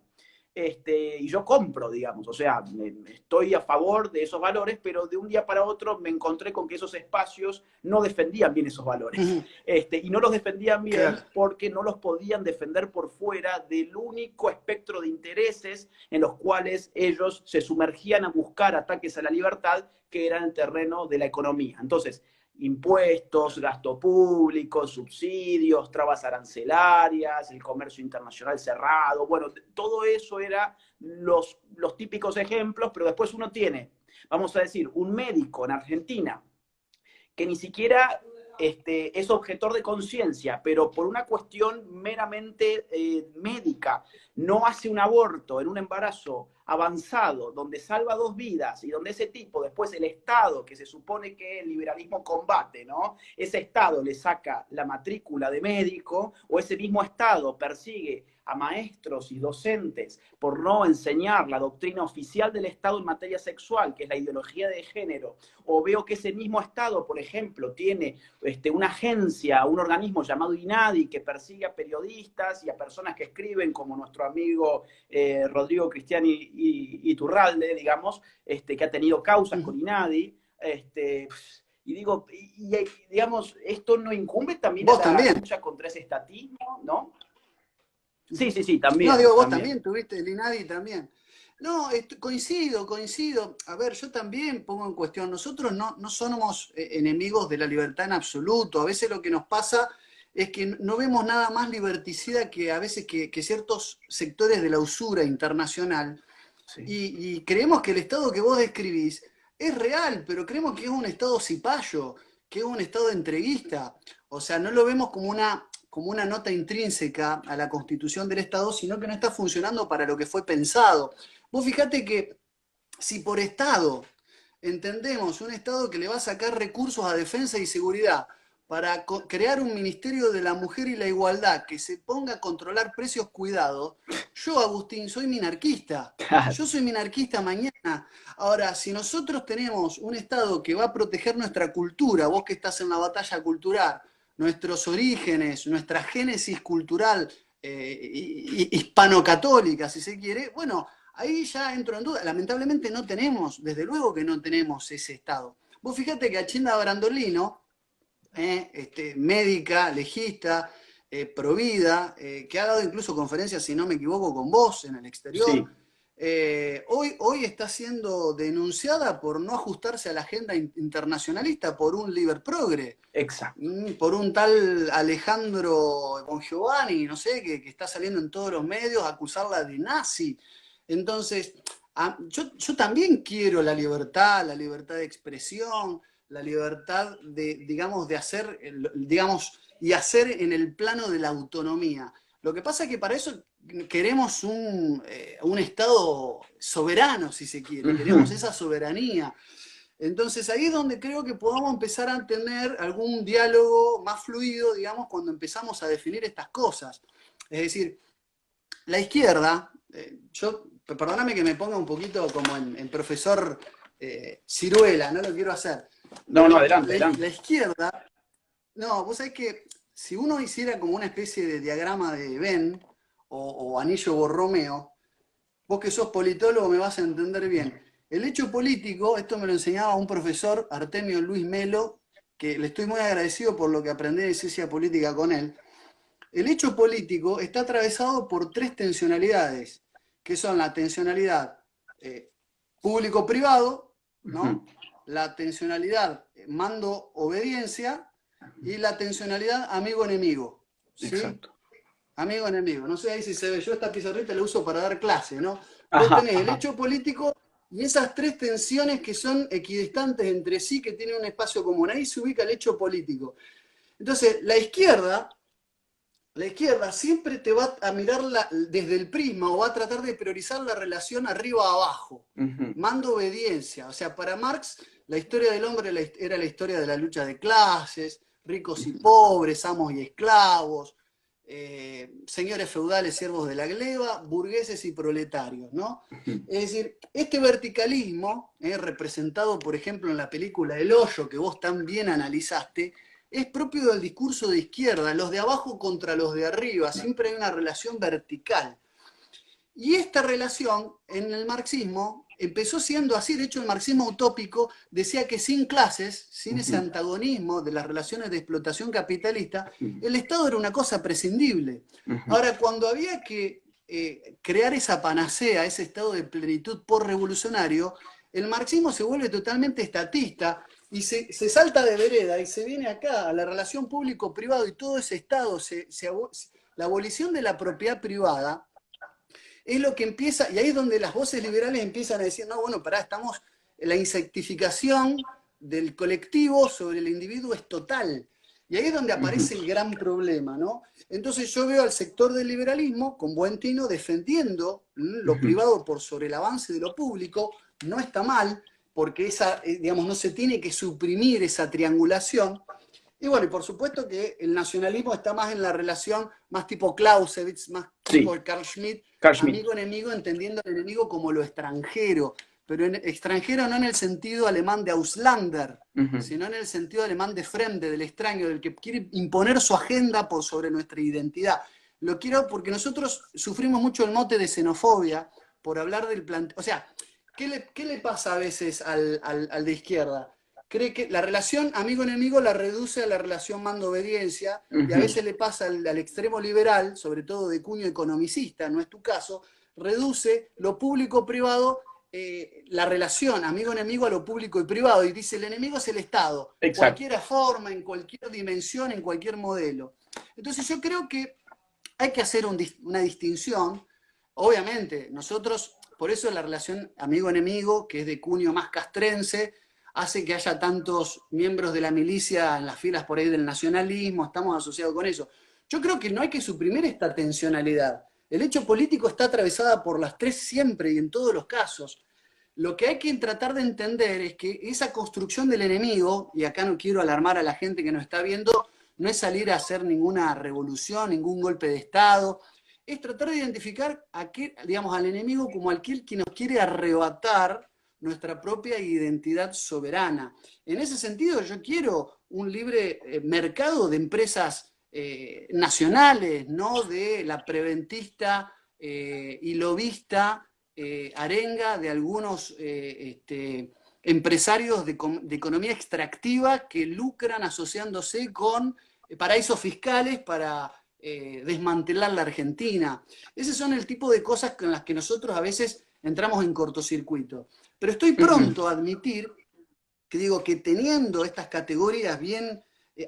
Y yo compro, digamos, o sea, estoy a favor de esos valores, pero de un día para otro me encontré con que esos espacios no defendían bien esos valores. Y no los defendían bien Claro. porque no los podían defender por fuera del único espectro de intereses en los cuales ellos se sumergían a buscar ataques a la libertad, que era el terreno de la economía. Entonces, impuestos, gasto público, subsidios, trabas arancelarias, el comercio internacional cerrado, bueno, todo eso era los típicos ejemplos, pero después uno tiene, vamos a decir, un médico en Argentina que ni siquiera es objetor de conciencia, pero por una cuestión meramente médica, no hace un aborto en un embarazo avanzado, donde salva 2 vidas y donde ese tipo, después el Estado, que se supone que el liberalismo combate, ¿no? Ese Estado le saca la matrícula de médico, o ese mismo Estado persigue a maestros y docentes por no enseñar la doctrina oficial del Estado en materia sexual, que es la ideología de género, o veo que ese mismo Estado, por ejemplo, tiene una agencia, un organismo llamado INADI, que persigue a periodistas y a personas que escriben, como nuestro amigo Rodrigo Cristiani y Turralde, digamos, que ha tenido causas con INADI, y digo, digamos, esto no incumbe también a Vos la también. lucha contra ese estatismo, ¿no? Sí, sí, sí, No, también, digo, vos también. también tuviste el INADI también. No, coincido, coincido. A ver, yo también pongo en cuestión, nosotros no somos enemigos de la libertad en absoluto. A veces lo que nos pasa es que no vemos nada más liberticida que a veces que ciertos sectores de la usura internacional, Sí. y creemos que el Estado que vos describís es real, pero creemos que es un Estado cipayo, que es un Estado entreguista. O sea, no lo vemos como una nota intrínseca a la constitución del Estado, sino que no está funcionando para lo que fue pensado. Vos fijate que si por Estado entendemos un Estado que le va a sacar recursos a defensa y seguridad para crear un Ministerio de la Mujer y la Igualdad que se ponga a controlar precios cuidados, yo, Agustín, soy minarquista. Claro. Yo soy minarquista mañana. Ahora, si nosotros tenemos un Estado que va a proteger nuestra cultura, vos que estás en la batalla cultural, nuestros orígenes, nuestra génesis cultural hispano-católica, si se quiere, bueno, ahí ya entro en duda. Lamentablemente no tenemos, desde luego que no tenemos ese Estado. Vos fíjate que Achinda Brandolino, médica, legista, provida, que ha dado incluso conferencias, si no me equivoco, con vos en el exterior, Sí, hoy está siendo denunciada por no ajustarse a la agenda internacionalista por un liber progre, exacto. por un tal Alejandro Bongiovanni, no sé, que está saliendo en todos los medios a acusarla de nazi. Entonces, yo también quiero la libertad de expresión, la libertad de, digamos, de hacer, digamos, y hacer en el plano de la autonomía. Lo que pasa es que para eso queremos un Estado soberano, si se quiere, queremos Ujú. esa soberanía. Entonces ahí es donde creo que podamos empezar a tener algún diálogo más fluido, digamos, cuando empezamos a definir estas cosas. Es decir, la izquierda, perdóname que me ponga un poquito como en profesor ciruela, no lo quiero hacer, No, no, pero adelante, adelante. la izquierda, no, vos sabés que si uno hiciera como una especie de diagrama de Venn o anillo Borromeo, vos que sos politólogo me vas a entender bien. El hecho político, esto me lo enseñaba un profesor, Artemio Luis Melo, que le estoy muy agradecido por lo que aprendí de ciencia política con él. El hecho político está atravesado por tres tensionalidades, que son la tensionalidad eh, público-privado, Ujú. ¿no? La tensionalidad mando-obediencia y la tensionalidad amigo-enemigo. ¿Sí? Exacto. Amigo-enemigo. No sé ahí si se ve, yo esta pizarrita la uso para dar clase, ¿no? Vos Ajá, tenés el ajá. hecho político y esas tres tensiones que son equidistantes entre sí, que tienen un espacio común. Ahí se ubica el hecho político. Entonces, la izquierda siempre te va a mirar desde el prisma o va a tratar de priorizar la relación arriba-abajo, Ujú. mando-obediencia. O sea, para Marx la historia del hombre era la historia de la lucha de clases, ricos y Ujú. pobres, amos y esclavos, señores feudales, siervos de la gleba, burgueses y proletarios, ¿no? Ujú. Es decir, este verticalismo, representado por ejemplo en la película El Hoyo, que vos tan bien analizaste, es propio del discurso de izquierda, los de abajo contra los de arriba, siempre hay una relación vertical. Y esta relación en el marxismo empezó siendo así, de hecho el marxismo utópico decía que sin clases, sin ese Ujú. antagonismo de las relaciones de explotación capitalista, Ujú. el Estado era una cosa prescindible. Ujú. Ahora, cuando había que crear esa panacea, ese estado de plenitud por-revolucionario, el marxismo se vuelve totalmente estatista y se salta de vereda y se viene acá a la relación público-privado y todo ese Estado, la abolición de la propiedad privada es lo que empieza, y ahí es donde las voces liberales empiezan a decir, no, bueno, pará, estamos, la insectificación del colectivo sobre el individuo es total. Y ahí es donde Ujú. aparece el gran problema, ¿no? Entonces yo veo al sector del liberalismo, con buen tino, defendiendo lo Ujú. privado por sobre el avance de lo público, no está mal, porque esa, digamos, no se tiene que suprimir esa triangulación, y bueno, y por supuesto que el nacionalismo está más en la relación más tipo Clausewitz, más tipo Sí, Carl Schmitt, Carl Schmitt. amigo-enemigo, entendiendo al enemigo como lo extranjero, pero extranjero no en el sentido alemán de Auslander, Ujú. sino en el sentido alemán de Fremde, del extraño, del que quiere imponer su agenda por sobre nuestra identidad. Lo quiero porque nosotros sufrimos mucho el mote de xenofobia por hablar del planteo. O sea, qué le pasa a veces al de izquierda? Cree que la relación amigo-enemigo la reduce a la relación mando-obediencia y a Ujú. veces le pasa al extremo liberal, sobre todo de cuño economicista, no es tu caso, reduce lo público-privado, la relación amigo-enemigo a lo público y privado y dice el enemigo es el Estado, Exacto. cualquier forma, en cualquier dimensión, en cualquier modelo. Entonces yo creo que hay que hacer una distinción. Obviamente, nosotros, por eso la relación amigo-enemigo, que es de cuño más castrense, hace que haya tantos miembros de la milicia en las filas por ahí del nacionalismo, estamos asociados con eso. Yo creo que no hay que suprimir esta tensionalidad. El hecho político está atravesada por las tres siempre y en todos los casos. Lo que hay que tratar de entender es que esa construcción del enemigo, y acá no quiero alarmar a la gente que nos está viendo, no es salir a hacer ninguna revolución, ningún golpe de Estado, es tratar de identificar digamos, al enemigo como aquel que nos quiere arrebatar nuestra propia identidad soberana. En ese sentido, yo quiero un libre mercado de empresas nacionales, no de la preventista y lobista arenga de algunos empresarios de economía extractiva que lucran asociándose con paraísos fiscales para desmantelar la Argentina. Ese son el tipo de cosas con las que nosotros a veces entramos en cortocircuito. Pero estoy Ujú. pronto a admitir que digo que teniendo estas categorías bien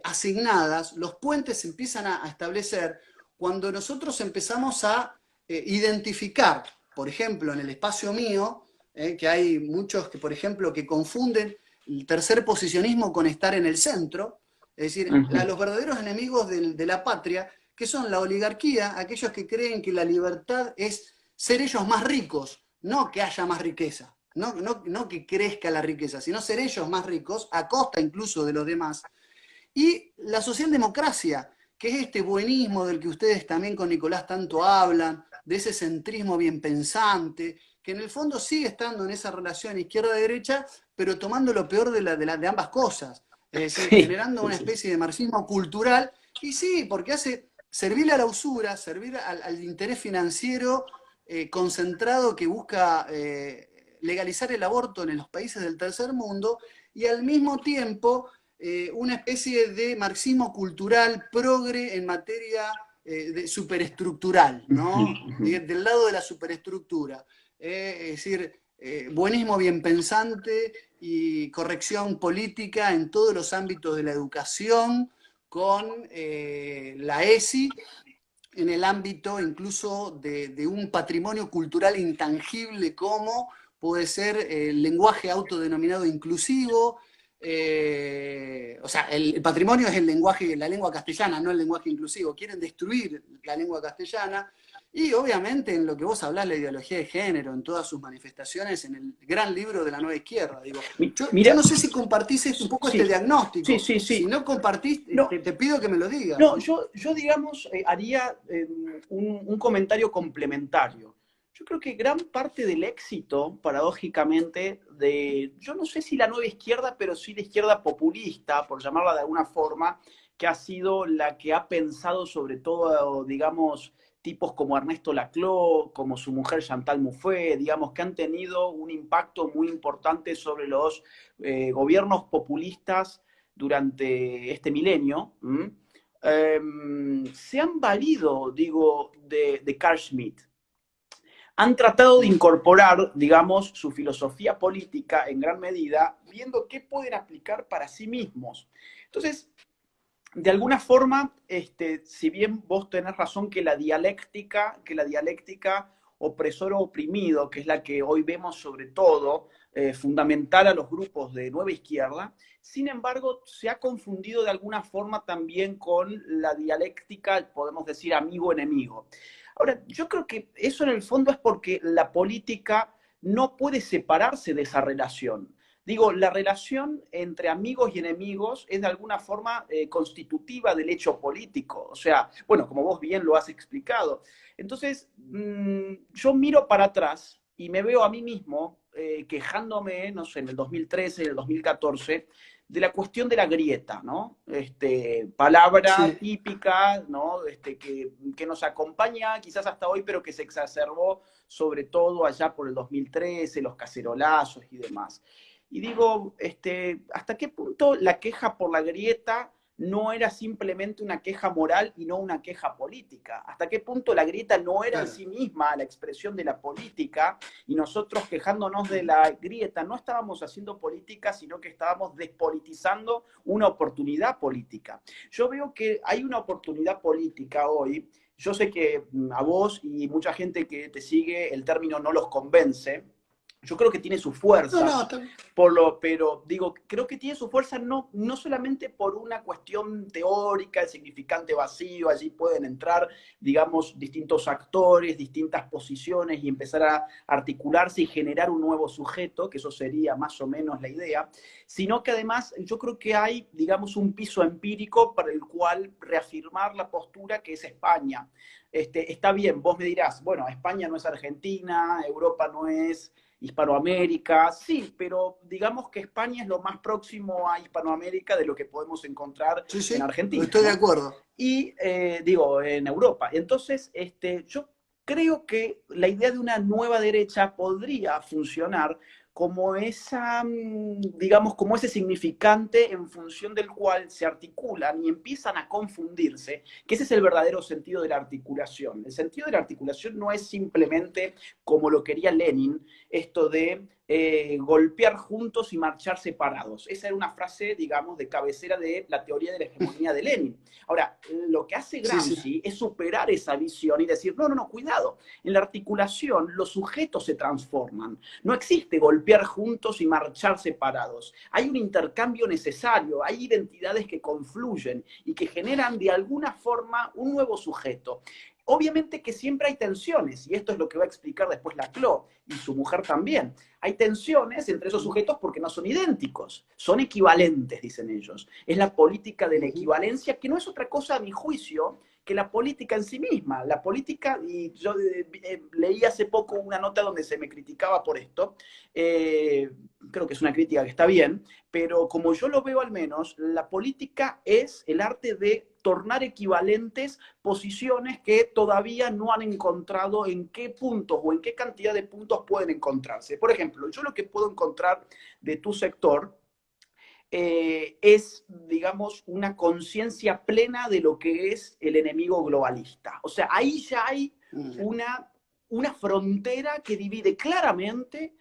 asignadas, los puentes se empiezan a establecer cuando nosotros empezamos a identificar, por ejemplo, en el espacio mío, que hay muchos que, por ejemplo, que confunden el tercer posicionismo con estar en el centro, es decir, Ujú. a los verdaderos enemigos de la patria, que son la oligarquía, aquellos que creen que la libertad es ser ellos más ricos, no que haya más riqueza, no que crezca la riqueza, sino ser ellos más ricos, a costa incluso de los demás. Y la socialdemocracia, que es este buenismo del que ustedes también con Nicolás tanto hablan, de ese centrismo bien pensante, que en el fondo sigue estando en esa relación izquierda-derecha, pero tomando lo peor de ambas cosas. Es decir, Sí, generando sí, una sí. especie de marxismo cultural, y sí, porque hace servir a la usura, servir al interés financiero concentrado que busca legalizar el aborto en los países del tercer mundo, y al mismo tiempo una especie de marxismo cultural progre en materia de superestructural, Ujú, ¿no? ujú. Del lado de la superestructura. Es decir, buenismo bien pensante y corrección política en todos los ámbitos de la educación, con la ESI en el ámbito incluso de un patrimonio cultural intangible como puede ser el lenguaje autodenominado inclusivo. O sea, el patrimonio es el lenguaje, la lengua castellana, no el lenguaje inclusivo. Quieren destruir la lengua castellana. Y obviamente en lo que vos hablás, la ideología de género, en todas sus manifestaciones, en el gran libro de la nueva izquierda. Digo, yo Mira, no sé si compartís un poco sí, este sí, diagnóstico. sí, Si sí. no compartís, No, te pido que me lo digas, no, ¿no? yo digamos, haría un comentario complementario. Yo creo que gran parte del éxito, paradójicamente, yo no sé si la nueva izquierda, pero sí la izquierda populista, por llamarla de alguna forma, que ha sido la que ha pensado sobre todo, digamos, tipos como Ernesto Laclau, como su mujer Chantal Mouffe, digamos, que han tenido un impacto muy importante sobre los gobiernos populistas durante este milenio. Se han valido, digo, de Carl Schmitt. Han tratado de incorporar, digamos, su filosofía política en gran medida, viendo qué pueden aplicar para sí mismos. Entonces, de alguna forma, si bien vos tenés razón que la dialéctica opresor-oprimido, que es la que hoy vemos sobre todo, fundamental a los grupos de nueva izquierda, sin embargo, se ha confundido de alguna forma también con la dialéctica, podemos decir, amigo-enemigo. Ahora, yo creo que eso en el fondo es porque la política no puede separarse de esa relación. Digo, la relación entre amigos y enemigos es de alguna forma constitutiva del hecho político. O sea, bueno, como vos bien lo has explicado. Entonces, yo miro para atrás y me veo a mí mismo quejándome, no sé, en el 2013, en el 2014, de la cuestión de la grieta, ¿no? Palabra Sí. típica, ¿no? Que nos acompaña quizás hasta hoy, pero que se exacerbó sobre todo allá por el 2013, los cacerolazos y demás. Y digo, ¿hasta qué punto la queja por la grieta no era simplemente una queja moral y no una queja política? ¿Hasta qué punto la grieta no era en Claro. sí misma la expresión de la política y nosotros quejándonos de la grieta no estábamos haciendo política, sino que estábamos despolitizando una oportunidad política? Yo veo que hay una oportunidad política hoy. Yo sé que a vos y mucha gente que te sigue el término no los convence. Yo creo que tiene su No, fuerza, no, pero digo, creo que tiene su fuerza no solamente por una cuestión teórica, el significante vacío, allí pueden entrar, digamos, distintos actores, distintas posiciones y empezar a articularse y generar un nuevo sujeto, que eso sería más o menos la idea, sino que además yo creo que hay, digamos, un piso empírico para el cual reafirmar la postura que es España. Está bien, vos me dirás, bueno, España no es Argentina, Europa no es Hispanoamérica, sí, pero digamos que España es lo más próximo a Hispanoamérica de lo que podemos encontrar sí, en sí, Argentina, estoy de ¿no? acuerdo. Y digo, en Europa. Entonces, yo creo que la idea de una nueva derecha podría funcionar como esa, digamos, como ese significante en función del cual se articulan y empiezan a confundirse, que ese es el verdadero sentido de la articulación. El sentido de la articulación no es simplemente como lo quería Lenin, esto de golpear juntos y marchar separados. Esa era una frase, digamos, de cabecera de la teoría de la hegemonía de Lenin. Ahora, lo que hace Sí, sí. Gramsci es superar esa visión y decir, no, no, no, cuidado, en la articulación los sujetos se transforman. No existe golpear juntos y marchar separados. Hay un intercambio necesario, hay identidades que confluyen y que generan de alguna forma un nuevo sujeto. Obviamente que siempre hay tensiones, y esto es lo que va a explicar después Laclau y su mujer también. Hay tensiones entre esos sujetos porque no son idénticos, son equivalentes, dicen ellos. Es la política de la Ujú. equivalencia, que no es otra cosa, a mi juicio, que la política en sí misma. La política, y yo leí hace poco una nota donde se me criticaba por esto, creo que es una crítica que está bien, pero como yo lo veo al menos, la política es el arte de tornar equivalentes posiciones que todavía no han encontrado en qué puntos o en qué cantidad de puntos pueden encontrarse. Por ejemplo, yo lo que puedo encontrar de tu sector es, digamos, una conciencia plena de lo que es el enemigo globalista. O sea, ahí ya hay una frontera que divide claramente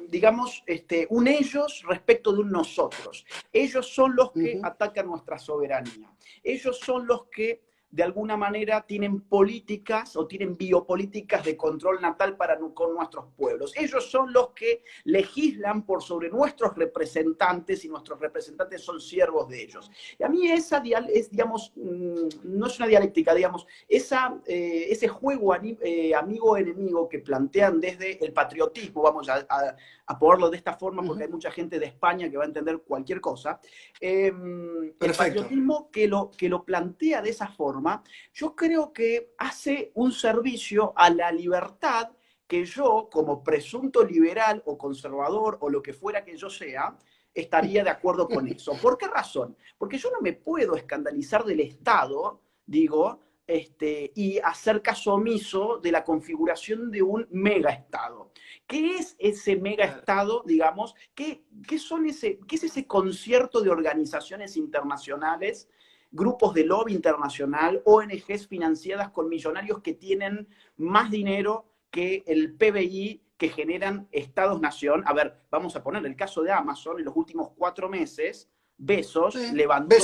digamos, un ellos respecto de un nosotros. Ellos son los que atacan nuestra soberanía. Ellos son los que de alguna manera tienen políticas o tienen biopolíticas de control natal con nuestros pueblos. Ellos son los que legislan por sobre nuestros representantes y nuestros representantes son siervos de ellos. Y a mí esa es, digamos, no es una dialéctica, digamos, ese juego amigo-enemigo que plantean desde el patriotismo, vamos a ponerlo de esta forma porque hay mucha gente de España que va a entender cualquier cosa, el patriotismo que lo plantea de esa forma, yo creo que hace un servicio a la libertad que yo, como presunto liberal o conservador o lo que fuera que yo sea, estaría de acuerdo con eso. ¿Por qué razón? Porque yo no me puedo escandalizar del Estado, digo, y hacer caso omiso de la configuración de un megaestado. ¿Qué es ese megaestado, digamos? ¿Qué es ese concierto de organizaciones internacionales, grupos de lobby internacional, ONGs financiadas con millonarios que tienen más dinero que el PBI que generan estados-nación? A ver, vamos a poner el caso de Amazon. En los últimos 4 meses, Bezos levantó...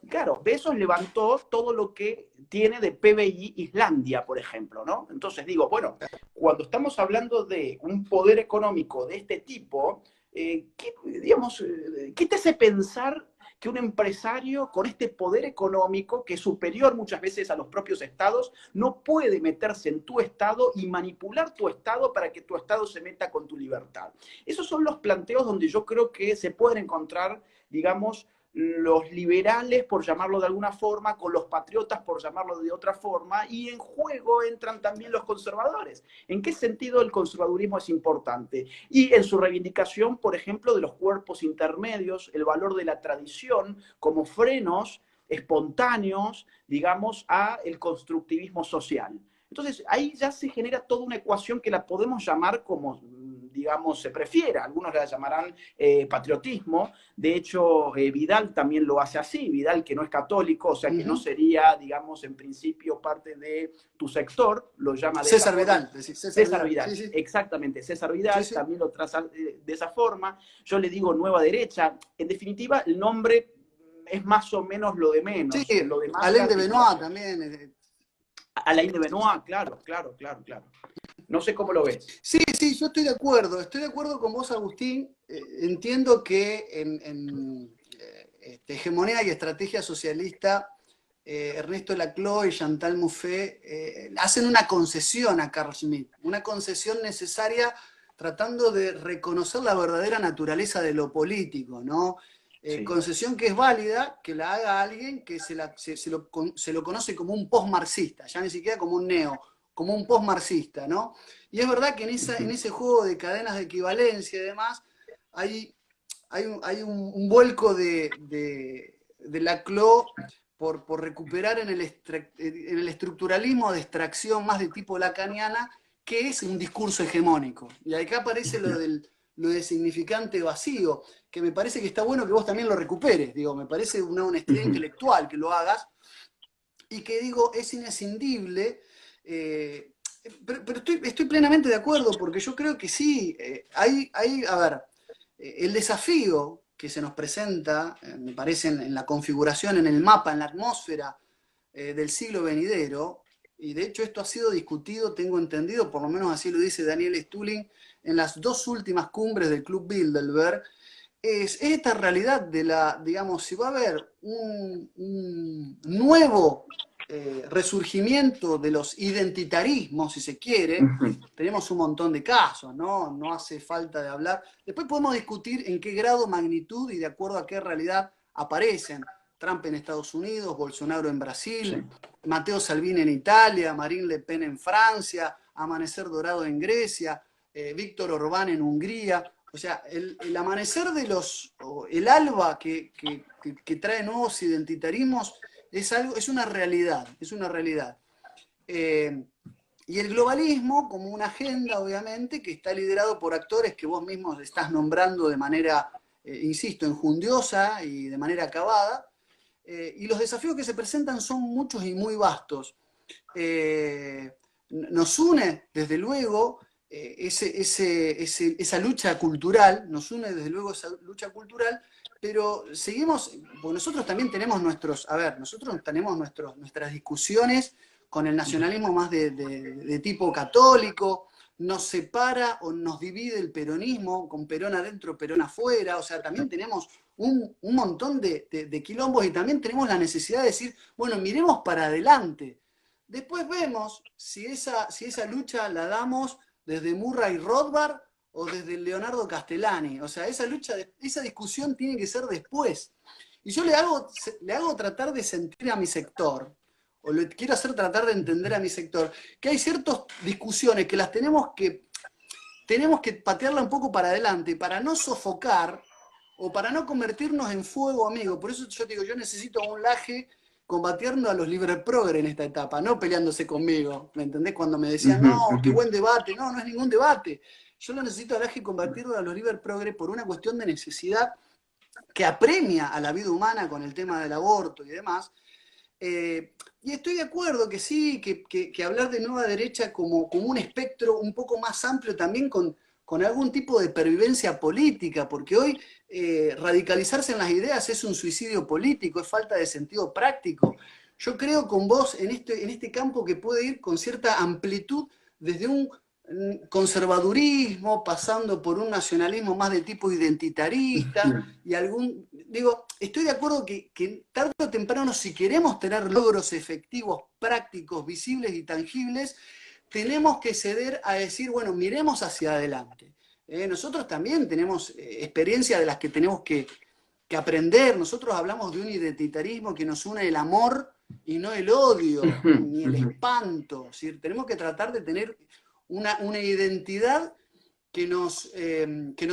Claro, Bezos levantó todo lo que tiene de PBI Islandia, por ejemplo, ¿no? Entonces digo, bueno, cuando estamos hablando de un poder económico de este tipo, ¿qué te hace pensar que un empresario con este poder económico, que es superior muchas veces a los propios estados, no puede meterse en tu estado y manipular tu estado para que tu estado se meta con tu libertad? Esos son los planteos donde yo creo que se pueden encontrar, digamos, los liberales, por llamarlo de alguna forma, con los patriotas, por llamarlo de otra forma, y en juego entran también los conservadores. ¿En qué sentido el conservadurismo es importante? Y en su reivindicación, por ejemplo, de los cuerpos intermedios, el valor de la tradición como frenos espontáneos, digamos, a el constructivismo social. Entonces, ahí ya se genera toda una ecuación que la podemos llamar como, digamos, se prefiera. Algunos la llamarán patriotismo. De hecho, Vidal también lo hace así. Vidal, que no es católico, o sea, que no sería, digamos, en principio parte de tu sector, lo llama de César Vidal. César Vidal, sí. Exactamente. César Vidal también lo traza de esa forma. Yo le digo nueva derecha. En definitiva, el nombre es más o menos lo de menos. Sí, lo demás Alain de Benoit también. Alain de Benoit, claro. No sé cómo lo ves. Sí, yo estoy de acuerdo con vos, Agustín. Entiendo que en hegemonía y estrategia socialista, Ernesto Laclau y Chantal Mouffe hacen una concesión a Carl Schmitt, una concesión necesaria tratando de reconocer la verdadera naturaleza de lo político, ¿no? Concesión que es válida, que la haga alguien que se lo conoce como un post-marxista, ya ni siquiera como un neo, como un post-marxista, ¿no? Y es verdad que en ese juego de cadenas de equivalencia y demás, hay un vuelco de Laclau por recuperar en el estructuralismo de extracción más de tipo lacaniana, que es un discurso hegemónico. Y acá aparece lo de significante vacío, que me parece que está bueno que vos también lo recuperes, digo, me parece una honestidad intelectual que lo hagas, y que digo, es inescindible, pero estoy plenamente de acuerdo, porque yo creo que sí, a ver, el desafío que se nos presenta, me parece, en la configuración, en el mapa, en la atmósfera del siglo venidero, y de hecho esto ha sido discutido, tengo entendido, por lo menos así lo dice Daniel Stulin, en las 2 últimas cumbres del Club Bilderberg, es esta realidad de digamos, si va a haber un nuevo resurgimiento de los identitarismos, si se quiere. Tenemos un montón de casos, ¿no? No hace falta de hablar. Después podemos discutir en qué grado, magnitud y de acuerdo a qué realidad aparecen. Trump en Estados Unidos, Bolsonaro en Sí. Brasil, Matteo Salvini en Italia, Marine Le Pen en Francia, Amanecer Dorado en Grecia, Víctor Orbán en Hungría. O sea, el amanecer de el alba que trae nuevos identitarismos es una realidad, es una realidad. Y el globalismo como una agenda, obviamente, que está liderado por actores que vos mismos estás nombrando de manera, insisto, enjundiosa y de manera acabada. Y los desafíos que se presentan son muchos y muy vastos. Nos une, desde luego, esa lucha cultural, nos une desde luego esa lucha cultural, pero seguimos, porque nosotros también tenemos nuestras discusiones con el nacionalismo más de tipo católico, nos separa o nos divide el peronismo, con Perón adentro, Perón afuera, o sea, también tenemos un montón de quilombos y también tenemos la necesidad de decir, bueno, miremos para adelante. Después vemos si esa lucha la damos desde Murray Rothbard o desde Leonardo Castellani. O sea, esa discusión tiene que ser después. Y yo le hago tratar de sentir a mi sector, o le quiero hacer tratar de entender a mi sector, que hay ciertas discusiones que las tenemos que patearla un poco para adelante, para no sofocar o para no convertirnos en fuego amigo. Por eso yo digo, yo necesito a un Laje combatiendo a los libre progre en esta etapa, no peleándose conmigo. ¿Me entendés? Cuando me decían, no, qué buen debate. No, no es ningún debate. Yo lo necesito a Laje combatirlo a los libre progre por una cuestión de necesidad que apremia a la vida humana con el tema del aborto y demás. Y estoy de acuerdo que sí, que hablar de nueva derecha como un espectro un poco más amplio también con algún tipo de pervivencia política, porque hoy radicalizarse en las ideas es un suicidio político, es falta de sentido práctico. Yo creo con vos en este campo que puede ir con cierta amplitud desde un conservadurismo, pasando por un nacionalismo más de tipo identitarista, y estoy de acuerdo que tarde o temprano, si queremos tener logros efectivos, prácticos, visibles y tangibles, tenemos que ceder a decir, bueno, miremos hacia adelante. Nosotros también tenemos experiencias de las que tenemos que aprender. Nosotros hablamos de un identitarismo que nos une el amor y no el odio, ni el espanto. Es decir, tenemos que tratar de tener una identidad que nos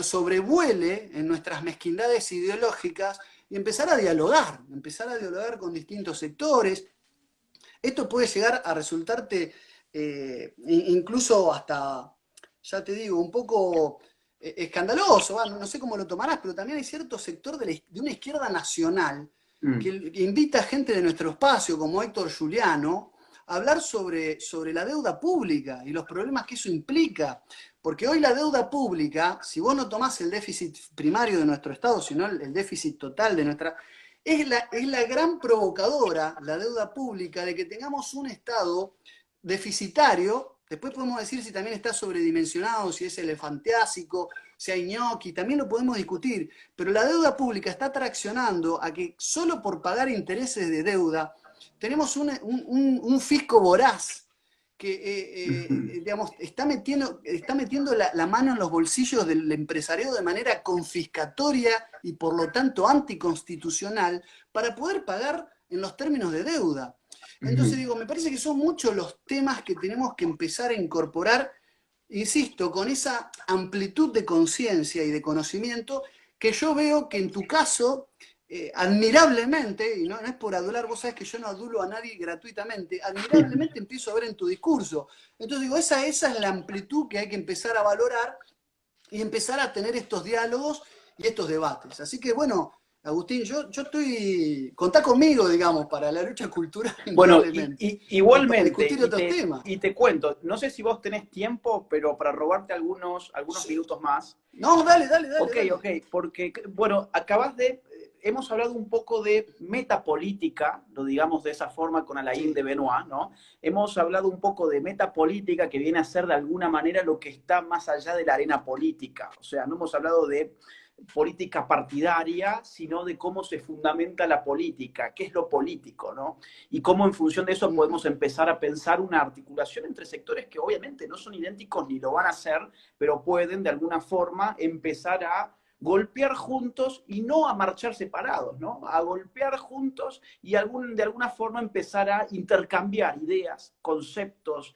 sobrevuele en nuestras mezquindades ideológicas y empezar a dialogar con distintos sectores. Esto puede llegar a resultarte incluso hasta, ya te digo, un poco escandaloso, no sé cómo lo tomarás, pero también hay cierto sector de una izquierda nacional que invita a gente de nuestro espacio, como Héctor Giuliano, a hablar sobre la deuda pública y los problemas que eso implica. Porque hoy la deuda pública, si vos no tomás el déficit primario de nuestro Estado, sino el déficit total de nuestra... Es la gran provocadora, la deuda pública, de que tengamos un Estado deficitario. Después podemos decir si también está sobredimensionado, si es elefantiásico, si hay ñoqui, también lo podemos discutir. Pero la deuda pública está traccionando a que solo por pagar intereses de deuda tenemos un fisco voraz que digamos, está metiendo la mano en los bolsillos del empresariado de manera confiscatoria y por lo tanto anticonstitucional para poder pagar en los términos de deuda. Entonces digo, me parece que son muchos los temas que tenemos que empezar a incorporar, insisto, con esa amplitud de conciencia y de conocimiento que yo veo que en tu caso, admirablemente, y no es por adular, vos sabés que yo no adulo a nadie gratuitamente, admirablemente empiezo a ver en tu discurso. Entonces digo, esa es la amplitud que hay que empezar a valorar y empezar a tener estos diálogos y estos debates. Así que bueno, Agustín, yo estoy, contá conmigo, digamos, para la lucha cultural, Bueno, y para igualmente, discutir otros temas. y te cuento, no sé si vos tenés tiempo, pero para robarte algunos Sí. minutos más. No, dale. Ok, porque, bueno, hemos hablado un poco de metapolítica, lo digamos de esa forma con Alain de Benoit, ¿no? Hemos hablado un poco de metapolítica, que viene a ser de alguna manera lo que está más allá de la arena política. O sea, no hemos hablado de política partidaria, sino de cómo se fundamenta la política, qué es lo político, ¿no? Y cómo en función de eso podemos empezar a pensar una articulación entre sectores que obviamente no son idénticos ni lo van a ser, pero pueden de alguna forma empezar a golpear juntos y no a marchar separados, ¿no? A golpear juntos y de alguna forma empezar a intercambiar ideas, conceptos,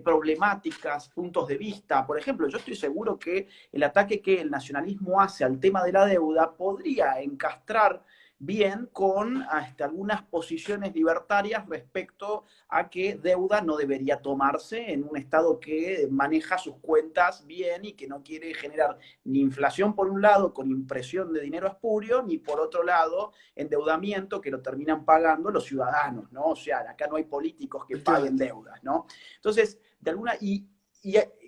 problemáticas, puntos de vista. Por ejemplo, yo estoy seguro que el ataque que el nacionalismo hace al tema de la deuda podría encastrar bien con algunas posiciones libertarias respecto a que deuda no debería tomarse en un Estado que maneja sus cuentas bien y que no quiere generar ni inflación por un lado con impresión de dinero espurio, ni por otro lado endeudamiento que lo terminan pagando los ciudadanos, ¿no? O sea, acá no hay políticos que paguen deudas, ¿no? Entonces, de alguna...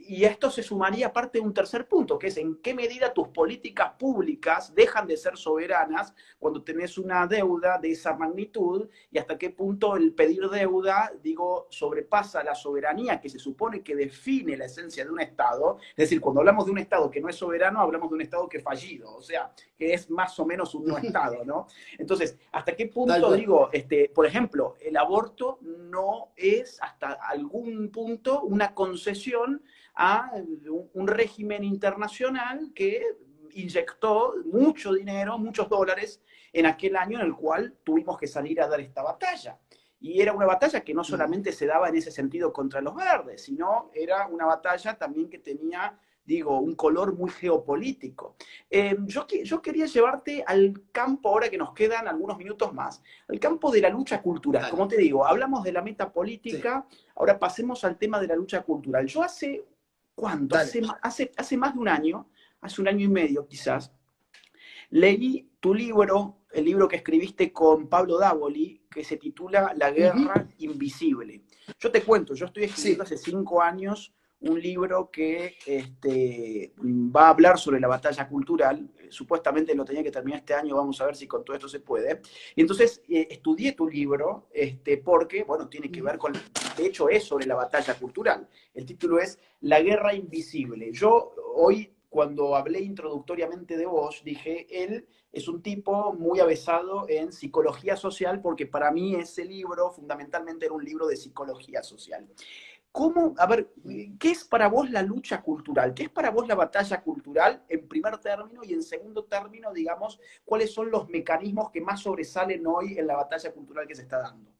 Y esto se sumaría parte de un tercer punto, que es en qué medida tus políticas públicas dejan de ser soberanas cuando tenés una deuda de esa magnitud y hasta qué punto el pedir deuda, digo, sobrepasa la soberanía que se supone que define la esencia de un Estado. Es decir, cuando hablamos de un Estado que no es soberano, hablamos de un Estado que es fallido, o sea, que es más o menos un no Estado, ¿no? Entonces, ¿hasta qué punto, digo, por ejemplo, el aborto no es hasta algún punto una concesión a un régimen internacional que inyectó mucho dinero, muchos dólares en aquel año en el cual tuvimos que salir a dar esta batalla? Y era una batalla que no solamente se daba en ese sentido contra los verdes, sino era una batalla también que tenía, digo, un color muy geopolítico. Yo quería llevarte al campo, ahora que nos quedan algunos minutos más, al campo de la lucha cultural. Dale. Como te digo, hablamos de la meta política, sí. Ahora pasemos al tema de la lucha cultural. Yo ¿cuánto? Hace más de un año, hace un año y medio quizás, leí tu libro, el libro que escribiste con Pablo Davoli, que se titula La Guerra Invisible. Yo te cuento, yo estoy escribiendo hace 5 años un libro que va a hablar sobre la batalla cultural. Supuestamente lo tenía que terminar este año, vamos a ver si con todo esto se puede. Y entonces estudié tu libro porque, bueno, tiene que ver con, de hecho es sobre la batalla cultural. El título es La Guerra Invisible. Yo hoy, cuando hablé introductoriamente de vos, dije, él es un tipo muy avesado en psicología social, porque para mí ese libro fundamentalmente era un libro de psicología social. A ver, ¿qué es para vos la lucha cultural? ¿Qué es para vos la batalla cultural en primer término? Y en segundo término, digamos, ¿cuáles son los mecanismos que más sobresalen hoy en la batalla cultural que se está dando?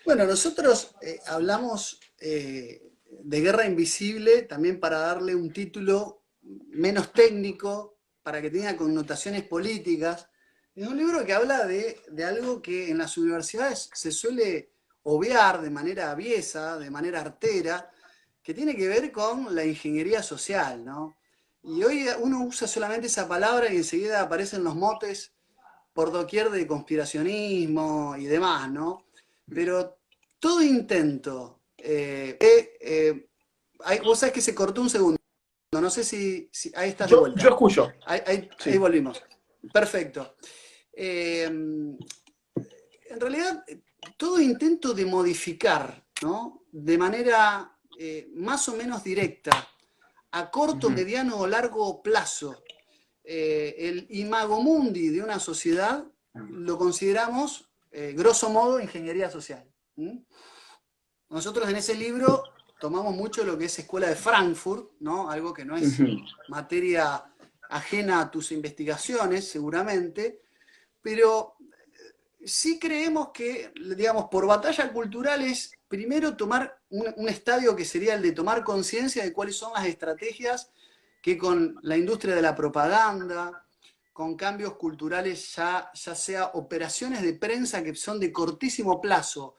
Bueno, nosotros hablamos de Guerra Invisible también para darle un título menos técnico, para que tenga connotaciones políticas. Es un libro que habla de algo que en las universidades se suele obviar de manera aviesa, de manera artera, que tiene que ver con la ingeniería social, ¿no? Y hoy uno usa solamente esa palabra y enseguida aparecen los motes por doquier de conspiracionismo y demás, ¿no? Pero todo intento, vos sabés que se cortó un segundo, no sé si ahí estás de vuelta. Yo escucho. Ahí volvimos. Perfecto. En realidad, todo intento de modificar, ¿no? De manera más o menos directa, a corto, mediano o largo plazo, el imago mundi de una sociedad lo consideramos, grosso modo, ingeniería social. Nosotros en ese libro tomamos mucho lo que es Escuela de Frankfurt, ¿no? Algo que no es materia ajena a tus investigaciones, seguramente, pero sí creemos que, digamos, por batalla cultural es primero tomar un estadio que sería el de tomar conciencia de cuáles son las estrategias que con la industria de la propaganda, con cambios culturales, ya sea operaciones de prensa que son de cortísimo plazo,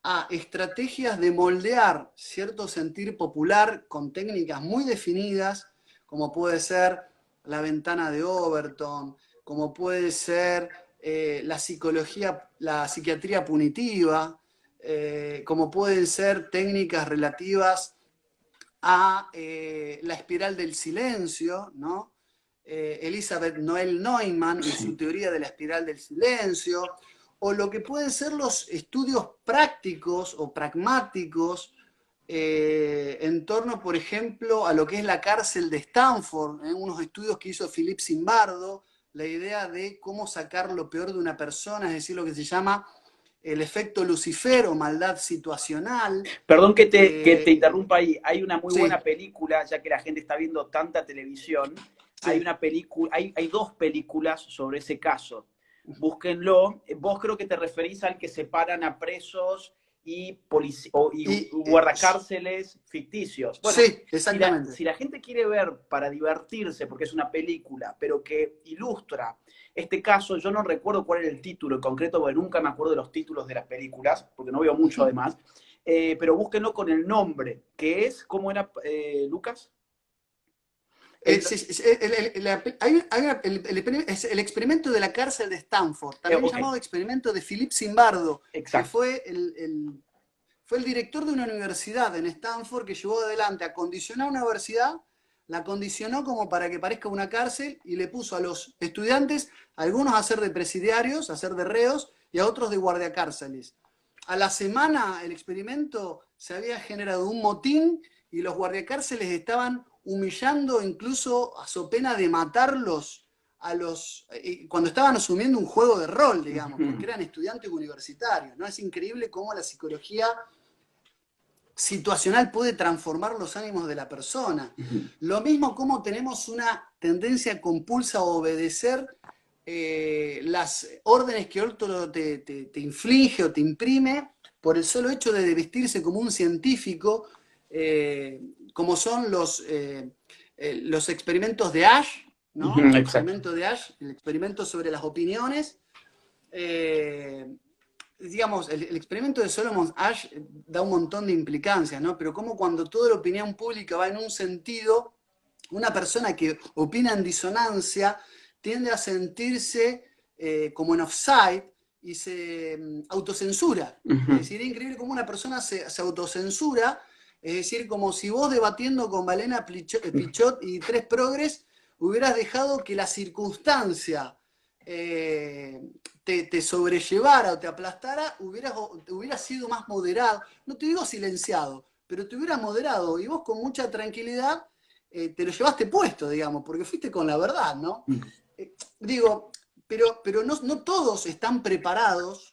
a estrategias de moldear cierto sentir popular con técnicas muy definidas, como puede ser la ventana de Overton, como puede ser la psiquiatría punitiva, como pueden ser técnicas relativas a la espiral del silencio, ¿no? Elizabeth Noel Neumann y su teoría de la espiral del silencio, o lo que pueden ser los estudios prácticos o pragmáticos en torno, por ejemplo, a lo que es la cárcel de Stanford, unos estudios que hizo Philippe Zimbardo, la idea de cómo sacar lo peor de una persona, es decir, lo que se llama el efecto Lucifer o maldad situacional. Perdón que te interrumpa ahí. Hay una muy buena película, ya que la gente está viendo tanta televisión, hay Sí. una película, hay dos películas sobre ese caso. Búsquenlo. Vos creo que te referís al que separan a presos y Y, guardacárceles ficticios. Bueno, sí, exactamente. si la gente quiere ver para divertirse, porque es una película, pero que ilustra este caso, yo no recuerdo cuál era el título en concreto, porque nunca me acuerdo de los títulos de las películas, porque no veo mucho además, pero búsquenlo con el nombre, que es, ¿cómo era, Lucas? El, Sí, sí, es el experimento de la cárcel de Stanford, también ok, llamado experimento de Philip Zimbardo, que exacto. fue el director de una universidad en Stanford que llevó adelante a condicionar una universidad, la condicionó como para que parezca una cárcel y le puso a los estudiantes, a algunos a ser de presidiarios, a ser de reos y a otros de guardiacárceles. A la semana el experimento se había generado un motín y los guardiacárceles estaban humillando incluso a so pena de matarlos cuando estaban asumiendo un juego de rol, digamos, porque eran estudiantes universitarios, ¿no? Es increíble cómo la psicología situacional puede transformar los ánimos de la persona. Lo mismo como tenemos una tendencia compulsa a obedecer las órdenes que otro te inflige o te imprime por el solo hecho de vestirse como un científico, como son los experimentos de Ash, ¿no? El Exacto. experimento de Ash, el experimento sobre las opiniones. Digamos, el experimento de Solomon Ash da un montón de implicancias, ¿no? Pero como cuando toda la opinión pública va en un sentido, una persona que opina en disonancia tiende a sentirse como en offside y se autocensura. Es decir, es increíble cómo una persona se autocensura, es decir, como si vos debatiendo con Valena Pichot y tres progres hubieras dejado que la circunstancia te sobrellevara o te aplastara, hubieras sido más moderado. No te digo silenciado, pero te hubieras moderado y vos con mucha tranquilidad te lo llevaste puesto, digamos, porque fuiste con la verdad, ¿no? Digo, pero no todos están preparados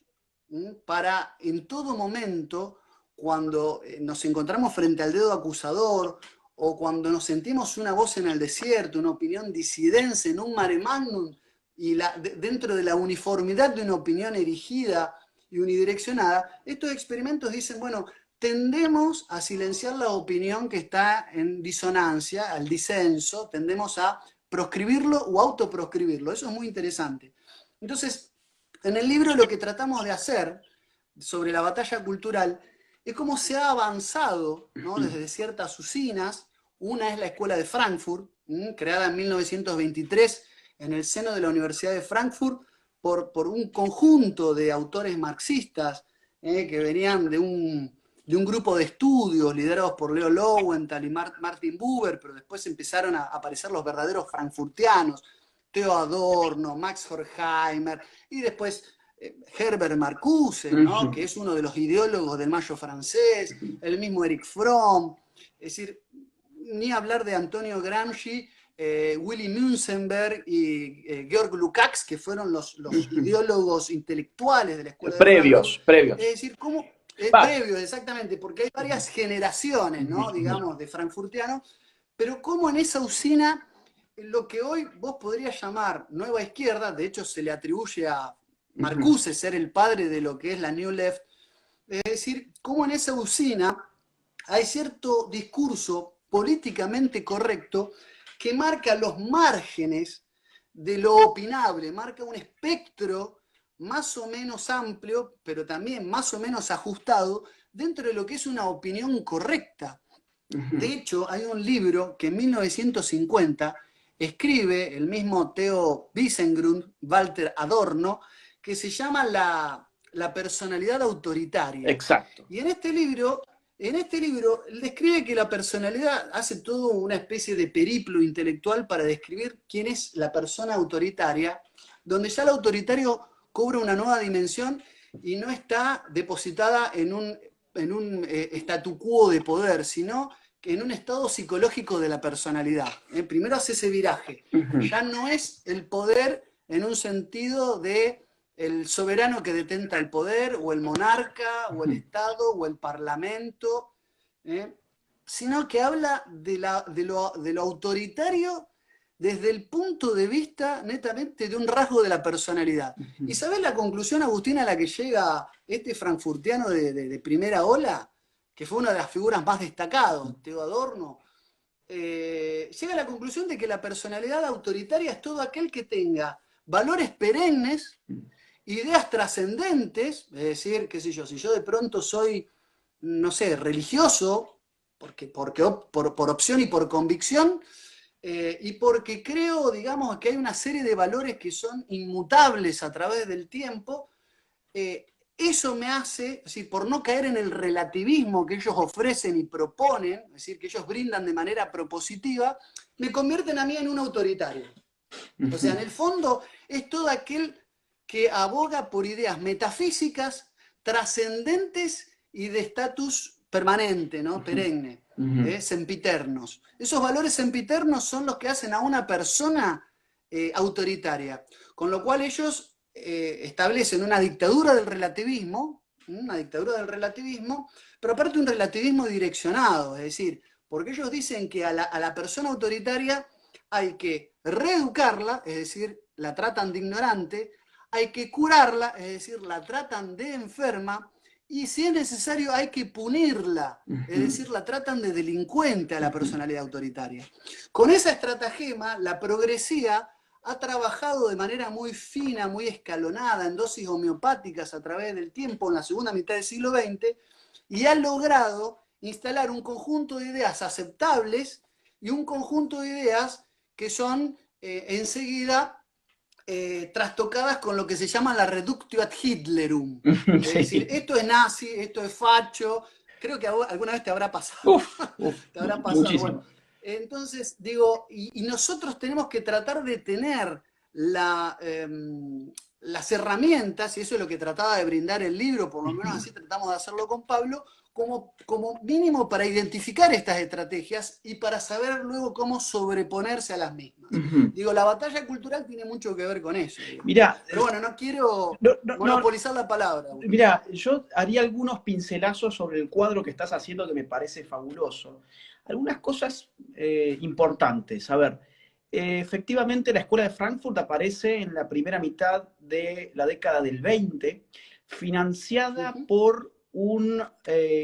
para en todo momento, cuando nos encontramos frente al dedo acusador o cuando nos sentimos una voz en el desierto, una opinión disidencia en un mare magnum y dentro de la uniformidad de una opinión erigida y unidireccionada, estos experimentos dicen, bueno, tendemos a silenciar la opinión que está en disonancia, al disenso, tendemos a proscribirlo o autoproscribirlo. Eso es muy interesante. Entonces, en el libro lo que tratamos de hacer sobre la batalla cultural es cómo se ha avanzado, ¿no? Desde ciertas usinas. Una es la Escuela de Frankfurt, creada en 1923 en el seno de la Universidad de Frankfurt por un conjunto de autores marxistas que venían de un grupo de estudios liderados por Leo Lowenthal y Martin Buber, pero después empezaron a aparecer los verdaderos frankfurtianos, Theo Adorno, Max Horkheimer, y después Herbert Marcuse, ¿no? Que es uno de los ideólogos del Mayo francés, el mismo Eric Fromm, es decir, ni hablar de Antonio Gramsci, Willy Münzenberg y Georg Lukács, que fueron los ideólogos intelectuales de la Escuela de Frankfurt. Previos, previos. Es decir, cómo Va. previos, exactamente, porque hay varias generaciones, ¿no? Digamos, de frankfurtianos, pero cómo en esa usina, lo que hoy vos podrías llamar nueva izquierda, de hecho se le atribuye a Marcuse ser el padre de lo que es la New Left, es decir, cómo en esa usina hay cierto discurso políticamente correcto que marca los márgenes de lo opinable, marca un espectro más o menos amplio, pero también más o menos ajustado dentro de lo que es una opinión correcta. De hecho, hay un libro que en 1950 escribe el mismo Theo Wiesengrund, Walter Adorno, que se llama la personalidad autoritaria. Exacto. Y en este libro describe que la personalidad hace todo una especie de periplo intelectual para describir quién es la persona autoritaria, donde ya el autoritario cobra una nueva dimensión y no está depositada en un statu quo de poder, sino en un estado psicológico de la personalidad. Primero hace ese viraje. Ya no es el poder en un sentido de el soberano que detenta el poder, o el monarca, o el Estado, o el parlamento, sino que habla de lo autoritario desde el punto de vista netamente de un rasgo de la personalidad. ¿Y sabés la conclusión, Agustín, a la que llega este frankfurtiano de primera ola, que fue una de las figuras más destacadas, Theo Adorno? Llega a la conclusión de que la personalidad autoritaria es todo aquel que tenga valores perennes, ideas trascendentes, es decir, qué sé yo, si yo de pronto soy, no sé, religioso, por opción y por convicción, y porque creo, digamos, que hay una serie de valores que son inmutables a través del tiempo, eh, eso me hace, es decir, por no caer en el relativismo que ellos ofrecen y proponen, es decir, que ellos brindan de manera propositiva, me convierten a mí en un autoritario. O sea, en el fondo es todo aquel que aboga por ideas metafísicas, trascendentes y de estatus permanente, ¿no? Perenne, sempiternos. Esos valores sempiternos son los que hacen a una persona autoritaria, con lo cual ellos establecen una dictadura del relativismo, pero aparte un relativismo direccionado, es decir, porque ellos dicen que a la persona autoritaria hay que reeducarla, es decir, la tratan de ignorante, hay que curarla, es decir, la tratan de enferma, y si es necesario hay que punirla, es decir, la tratan de delincuente a la personalidad autoritaria. Con esa estratagema, la progresía ha trabajado de manera muy fina, muy escalonada, en dosis homeopáticas a través del tiempo, en la segunda mitad del siglo XX, y ha logrado instalar un conjunto de ideas aceptables y un conjunto de ideas que son enseguida trastocadas con lo que se llama la reductio ad Hitlerum. Es decir, esto es nazi, esto es facho, creo que alguna vez te habrá pasado. Te habrá pasado. Muchísimo. Bueno, entonces, digo, y nosotros tenemos que tratar de tener las herramientas, y eso es lo que trataba de brindar el libro, por lo menos así tratamos de hacerlo con Pablo, como mínimo para identificar estas estrategias y para saber luego cómo sobreponerse a las mismas. Digo, la batalla cultural tiene mucho que ver con eso. Mira, pero bueno, no quiero monopolizar la palabra. Mira, yo haría algunos pincelazos sobre el cuadro que estás haciendo que me parece fabuloso. Algunas cosas importantes. A ver, efectivamente la Escuela de Frankfurt aparece en la primera mitad de la década del 20, financiada por un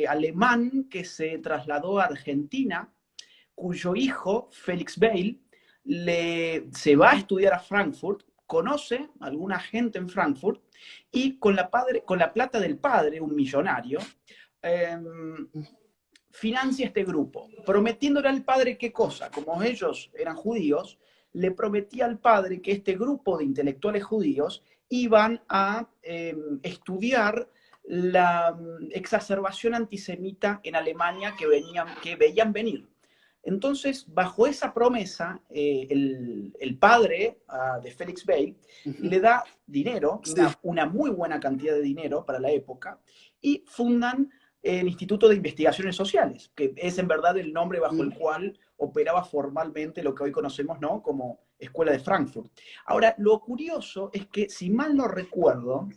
alemán que se trasladó a Argentina, cuyo hijo, Felix Weil, se va a estudiar a Frankfurt, conoce a alguna gente en Frankfurt y con la plata del padre, un millonario, financia este grupo, prometiéndole al padre qué cosa. Como ellos eran judíos, le prometía al padre que este grupo de intelectuales judíos iban a estudiar la exacerbación antisemita en Alemania que veían venir. Entonces, bajo esa promesa, el padre de Felix Weil le da dinero, una muy buena cantidad de dinero para la época, y fundan el Instituto de Investigaciones Sociales, que es en verdad el nombre bajo el cual operaba formalmente lo que hoy conocemos, ¿no?, como Escuela de Frankfurt. Ahora, lo curioso es que, si mal no recuerdo,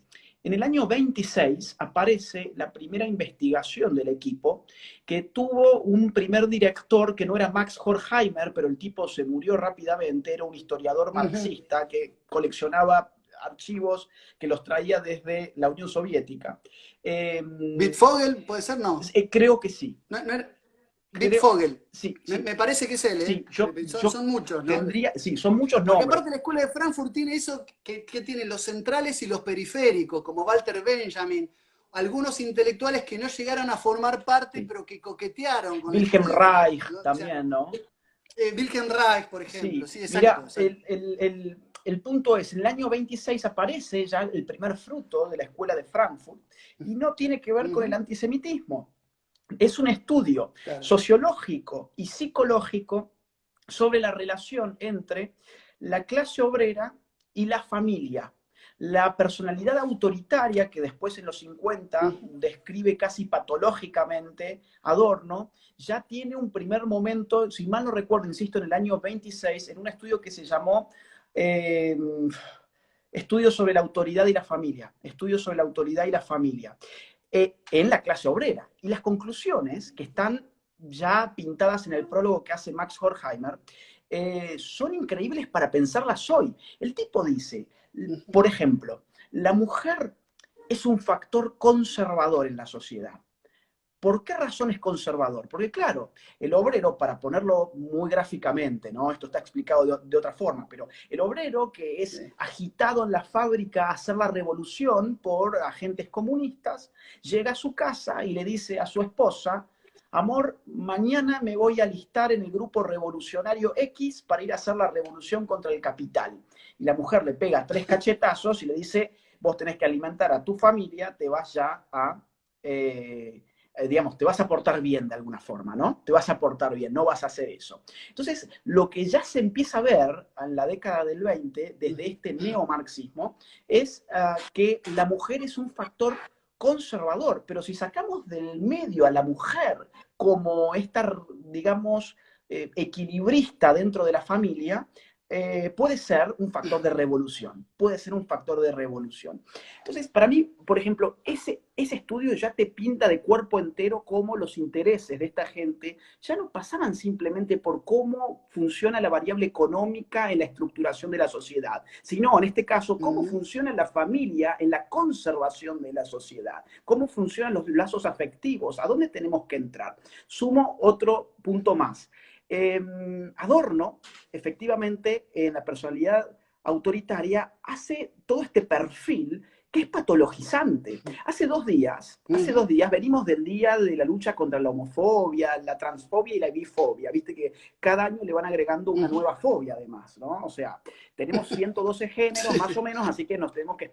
en el año 26 aparece la primera investigación del equipo, que tuvo un primer director que no era Max Horkheimer, pero el tipo se murió rápidamente, era un historiador marxista que coleccionaba archivos que los traía desde la Unión Soviética. ¿Wittfogel puede ser? No. Creo que sí. No era Wittfogel. Sí, me parece que es él, ¿eh? Sí, son muchos, ¿no? Sí, son muchos Porque nombres. aparte la Escuela de Frankfurt tiene eso que tiene los centrales y los periféricos, como Walter Benjamin, algunos intelectuales que no llegaron a formar parte, pero que coquetearon con Wilhelm Reich, ¿no? También, ¿no? Wilhelm Reich, por ejemplo. Sí, exacto. Mira, el punto es, en el año 26 aparece ya el primer fruto de la Escuela de Frankfurt y no tiene que ver con el antisemitismo. Es un estudio sociológico y psicológico sobre la relación entre la clase obrera y la familia. La personalidad autoritaria que después en los 50 describe casi patológicamente Adorno, ya tiene un primer momento, si mal no recuerdo, insisto, en el año 26, en un estudio que se llamó Estudio sobre la autoridad y la familia. Estudio sobre la autoridad y la familia. En la clase obrera. Y las conclusiones que están ya pintadas en el prólogo que hace Max Horkheimer son increíbles para pensarlas hoy. El tipo dice, por ejemplo, la mujer es un factor conservador en la sociedad. ¿Por qué razón es conservador? Porque claro, el obrero, para ponerlo muy gráficamente, ¿no? Esto está explicado de otra forma, pero el obrero que es agitado en la fábrica a hacer la revolución por agentes comunistas, llega a su casa y le dice a su esposa, amor, mañana me voy a alistar en el grupo revolucionario X para ir a hacer la revolución contra el capital. Y la mujer le pega 3 cachetazos y le dice, vos tenés que alimentar a tu familia, te vas ya a... digamos, te vas a portar bien de alguna forma, ¿no? Te vas a portar bien, no vas a hacer eso. Entonces, lo que ya se empieza a ver en la década del 20, desde este neomarxismo, es que la mujer es un factor conservador, pero si sacamos del medio a la mujer como esta, digamos, equilibrista dentro de la familia, puede ser un factor de revolución, puede ser un factor de revolución. Entonces, para mí, por ejemplo, ese estudio ya te pinta de cuerpo entero cómo los intereses de esta gente ya no pasaban simplemente por cómo funciona la variable económica en la estructuración de la sociedad, sino, en este caso, cómo funciona la familia en la conservación de la sociedad, cómo funcionan los lazos afectivos, a dónde tenemos que entrar. Sumo otro punto más. Adorno, efectivamente, en la personalidad autoritaria, hace todo este perfil que es patologizante. Hace dos días venimos del día de la lucha contra la homofobia, la transfobia y la bifobia. Viste que cada año le van agregando una nueva fobia además, ¿no? O sea, tenemos 112 géneros más o menos, así que nos tenemos que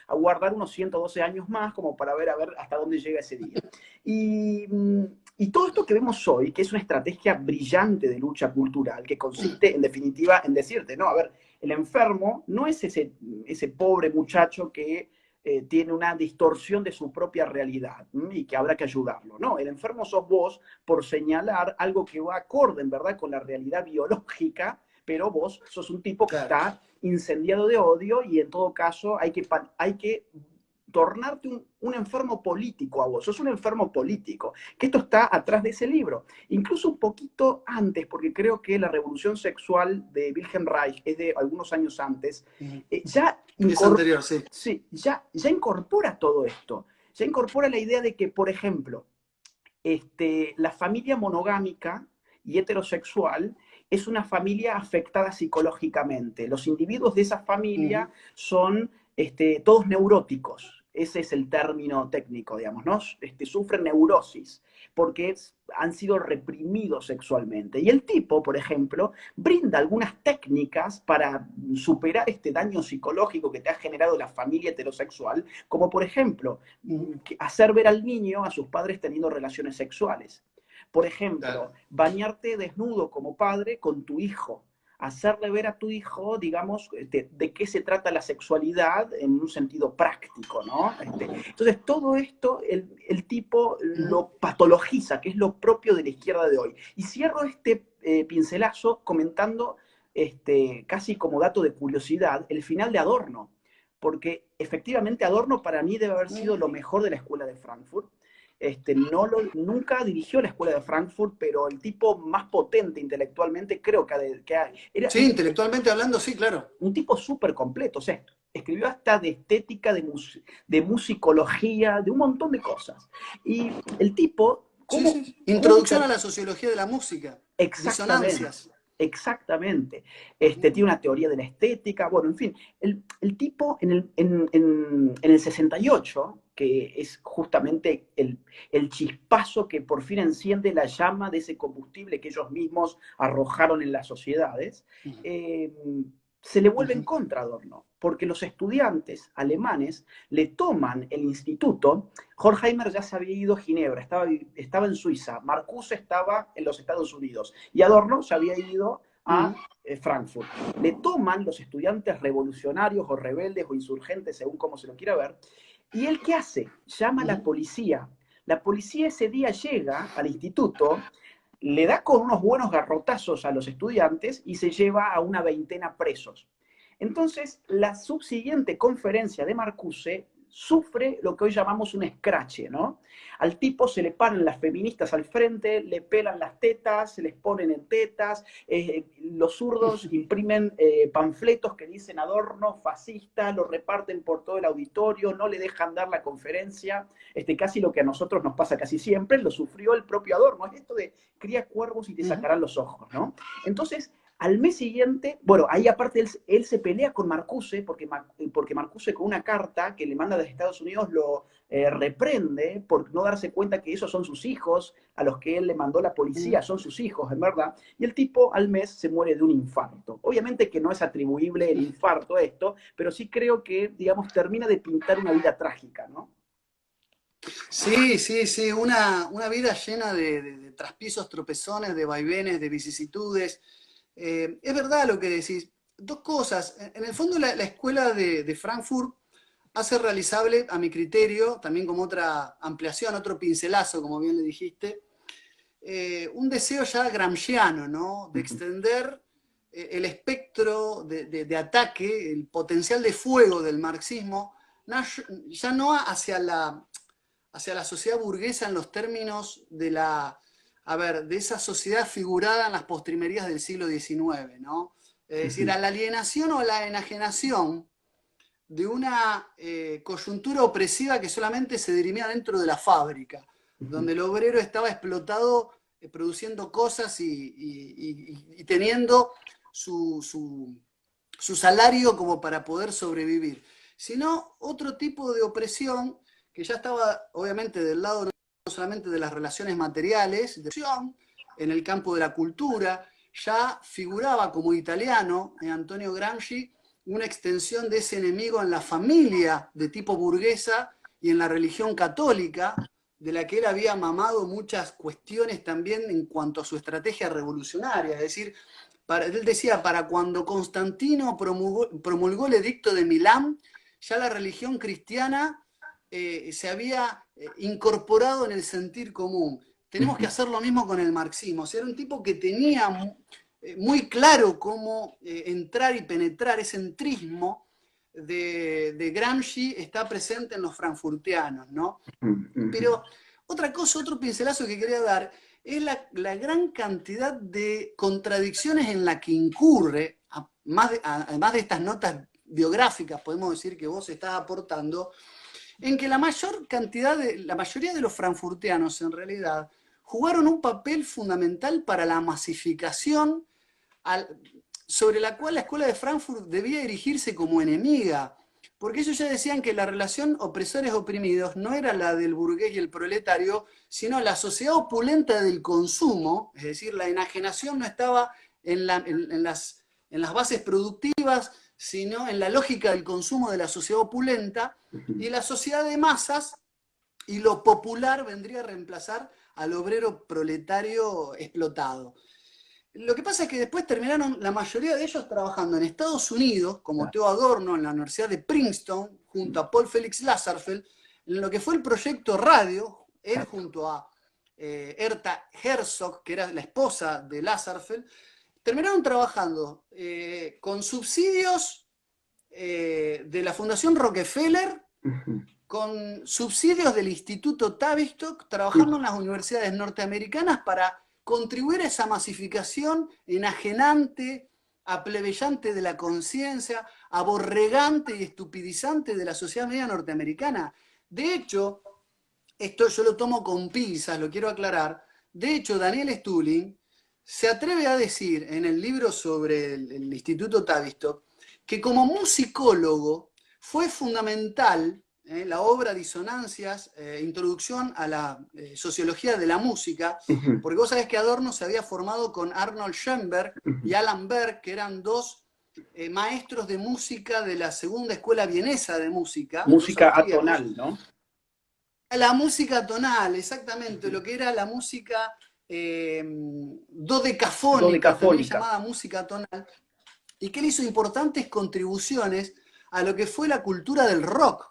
aguardar unos 112 años más como para ver hasta dónde llega ese día. Y todo esto que vemos hoy, que es una estrategia brillante de lucha cultural, que consiste en definitiva en decirte, no, a ver, el enfermo no es ese pobre muchacho que tiene una distorsión de su propia realidad y que habrá que ayudarlo. No, el enfermo sos vos por señalar algo que va acorde, en verdad, con la realidad biológica, pero vos sos un tipo que está incendiado de odio y en todo caso hay que tornarte un enfermo político a vos, sos un enfermo político, que esto está atrás de ese libro, incluso un poquito antes, porque creo que la revolución sexual de Wilhelm Reich es de algunos años antes, es anterior, sí. Sí, ya incorpora todo esto, ya incorpora la idea de que, por ejemplo, la familia monogámica y heterosexual es una familia afectada psicológicamente. Los individuos de esa familia son todos neuróticos. Ese es el término técnico, digamos, ¿no? Sufren neurosis porque han sido reprimidos sexualmente. Y el tipo, por ejemplo, brinda algunas técnicas para superar este daño psicológico que te ha generado la familia heterosexual, como por ejemplo, hacer ver al niño a sus padres teniendo relaciones sexuales. Por ejemplo, bañarte desnudo como padre con tu hijo, hacerle ver a tu hijo, digamos, de qué se trata la sexualidad en un sentido práctico, ¿no? Entonces, todo esto el tipo lo patologiza, que es lo propio de la izquierda de hoy. Y cierro este pincelazo comentando, casi como dato de curiosidad, el final de Adorno, porque efectivamente Adorno para mí debe haber sido lo mejor de la escuela de Frankfurt. Nunca dirigió la escuela de Frankfurt, pero el tipo más potente intelectualmente creo era... Sí, intelectualmente hablando, sí, claro. Un tipo súper completo, o sea, escribió hasta de estética, de musicología, de un montón de cosas. Y el tipo... Introducción a la sociología de la música. Disonancias. Exactamente. Tiene una teoría de la estética, bueno, en fin. El tipo en el 68, que es justamente el chispazo que por fin enciende la llama de ese combustible que ellos mismos arrojaron en las sociedades, se le vuelve en contra a Adorno, porque los estudiantes alemanes le toman el instituto. Horkheimer ya se había ido a Ginebra, estaba en Suiza, Marcuse estaba en los Estados Unidos y Adorno se había ido a Frankfurt. Le toman los estudiantes revolucionarios o rebeldes o insurgentes, según como se lo quiera ver, y él ¿qué hace? Llama a la policía. La policía ese día llega al instituto, le da con unos buenos garrotazos a los estudiantes y se lleva a una veintena presos. Entonces, la subsiguiente conferencia de Marcuse sufre lo que hoy llamamos un escrache, ¿no? Al tipo se le paran las feministas al frente, le pelan las tetas, se les ponen en tetas, los zurdos imprimen panfletos que dicen Adorno, fascista, lo reparten por todo el auditorio, no le dejan dar la conferencia, casi lo que a nosotros nos pasa casi siempre, lo sufrió el propio Adorno, es esto de cría cuervos y te sacarán los ojos, ¿no? Entonces, al mes siguiente, bueno, ahí aparte él se pelea con Marcuse, porque Marcuse con una carta que le manda desde Estados Unidos lo reprende por no darse cuenta que esos son sus hijos, a los que él le mandó la policía, son sus hijos, en verdad, y el tipo al mes se muere de un infarto. Obviamente que no es atribuible el infarto a esto, pero sí creo que, digamos, termina de pintar una vida trágica, ¿no? Sí, sí, sí, una vida llena de traspiezos, tropezones, de vaivenes, de vicisitudes. Es verdad lo que decís. Dos cosas. En el fondo, la escuela de Frankfurt hace realizable, a mi criterio, también como otra ampliación, otro pincelazo, como bien le dijiste, un deseo ya gramsciano, ¿no? De extender el espectro de ataque, el potencial de fuego del marxismo, ya no hacia la sociedad burguesa en los términos de esa sociedad figurada en las postrimerías del siglo XIX, ¿no? Es decir, a la alienación o a la enajenación de una coyuntura opresiva que solamente se dirimía dentro de la fábrica, donde el obrero estaba explotado produciendo cosas y teniendo su salario como para poder sobrevivir, sino otro tipo de opresión que ya estaba obviamente del lado no solamente de las relaciones materiales, en el campo de la cultura, ya figuraba como italiano Antonio Gramsci una extensión de ese enemigo en la familia de tipo burguesa y en la religión católica, de la que él había mamado muchas cuestiones también en cuanto a su estrategia revolucionaria. Es decir, él decía, para cuando Constantino promulgó el edicto de Milán, ya la religión cristiana se había incorporado en el sentir común. Tenemos que hacer lo mismo con el marxismo. O sea, era un tipo que tenía muy claro cómo entrar y penetrar ese entrismo de Gramsci está presente en los frankfurtianos, ¿no? Pero otra cosa, otro pincelazo que quería dar, es la gran cantidad de contradicciones en la que incurre, además de estas notas biográficas, podemos decir, que vos estás aportando, en que la mayoría de los frankfurtianos en realidad jugaron un papel fundamental para la masificación sobre la cual la escuela de Frankfurt debía erigirse como enemiga, porque ellos ya decían que la relación opresores-oprimidos no era la del burgués y el proletario, sino la sociedad opulenta del consumo, es decir, la enajenación no estaba en las bases productivas, sino en la lógica del consumo de la sociedad opulenta, y la sociedad de masas y lo popular vendría a reemplazar al obrero proletario explotado. Lo que pasa es que después terminaron la mayoría de ellos trabajando en Estados Unidos, como Theo Adorno en la Universidad de Princeton, junto a Paul Felix Lasserfeld, en lo que fue el proyecto Radio, él junto a Herta Herzog, que era la esposa de Lasserfeld, terminaron trabajando con subsidios de la Fundación Rockefeller, con subsidios del Instituto Tavistock, trabajando en las universidades norteamericanas para contribuir a esa masificación enajenante, aplebeyante de la conciencia, aborregante y estupidizante de la sociedad media norteamericana. De hecho, esto yo lo tomo con pinzas, lo quiero aclarar, de hecho Daniel Stulin se atreve a decir en el libro sobre el Instituto Tavistock que como musicólogo fue fundamental la obra Disonancias, Introducción a la Sociología de la Música, porque vos sabés que Adorno se había formado con Arnold Schoenberg y Alan Berg, que eran dos maestros de música de la segunda escuela vienesa de música. Música atonal, ¿no? La música tonal, exactamente, lo que era la música dodecafónica, también llamada música tonal, y que él hizo importantes contribuciones a lo que fue la cultura del rock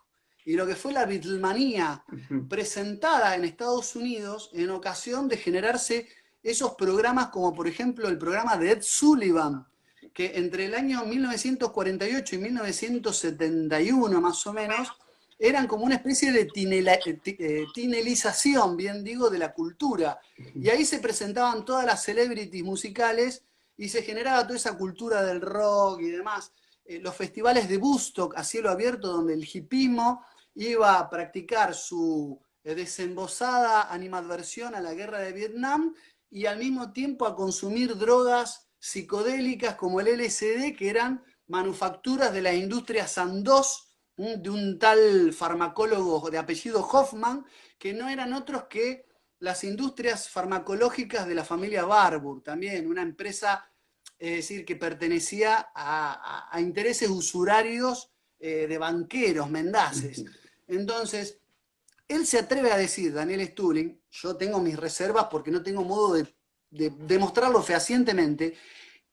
y lo que fue la Beatlemanía, presentada en Estados Unidos en ocasión de generarse esos programas como por ejemplo el programa de Ed Sullivan, que entre el año 1948 y 1971 más o menos eran como una especie de tinelización, bien digo, de la cultura. Y ahí se presentaban todas las celebrities musicales y se generaba toda esa cultura del rock y demás. Los festivales de Woodstock a cielo abierto, donde el hipismo iba a practicar su desembosada animadversión a la guerra de Vietnam y al mismo tiempo a consumir drogas psicodélicas como el LSD, que eran manufacturas de la industria Sandoz, de un tal farmacólogo de apellido Hoffman, que no eran otros que las industrias farmacológicas de la familia Barbour, también una empresa, es decir, que pertenecía a intereses usurarios de banqueros, mendaces. Entonces, él se atreve a decir, Daniel Stulin, yo tengo mis reservas porque no tengo modo de demostrarlo fehacientemente,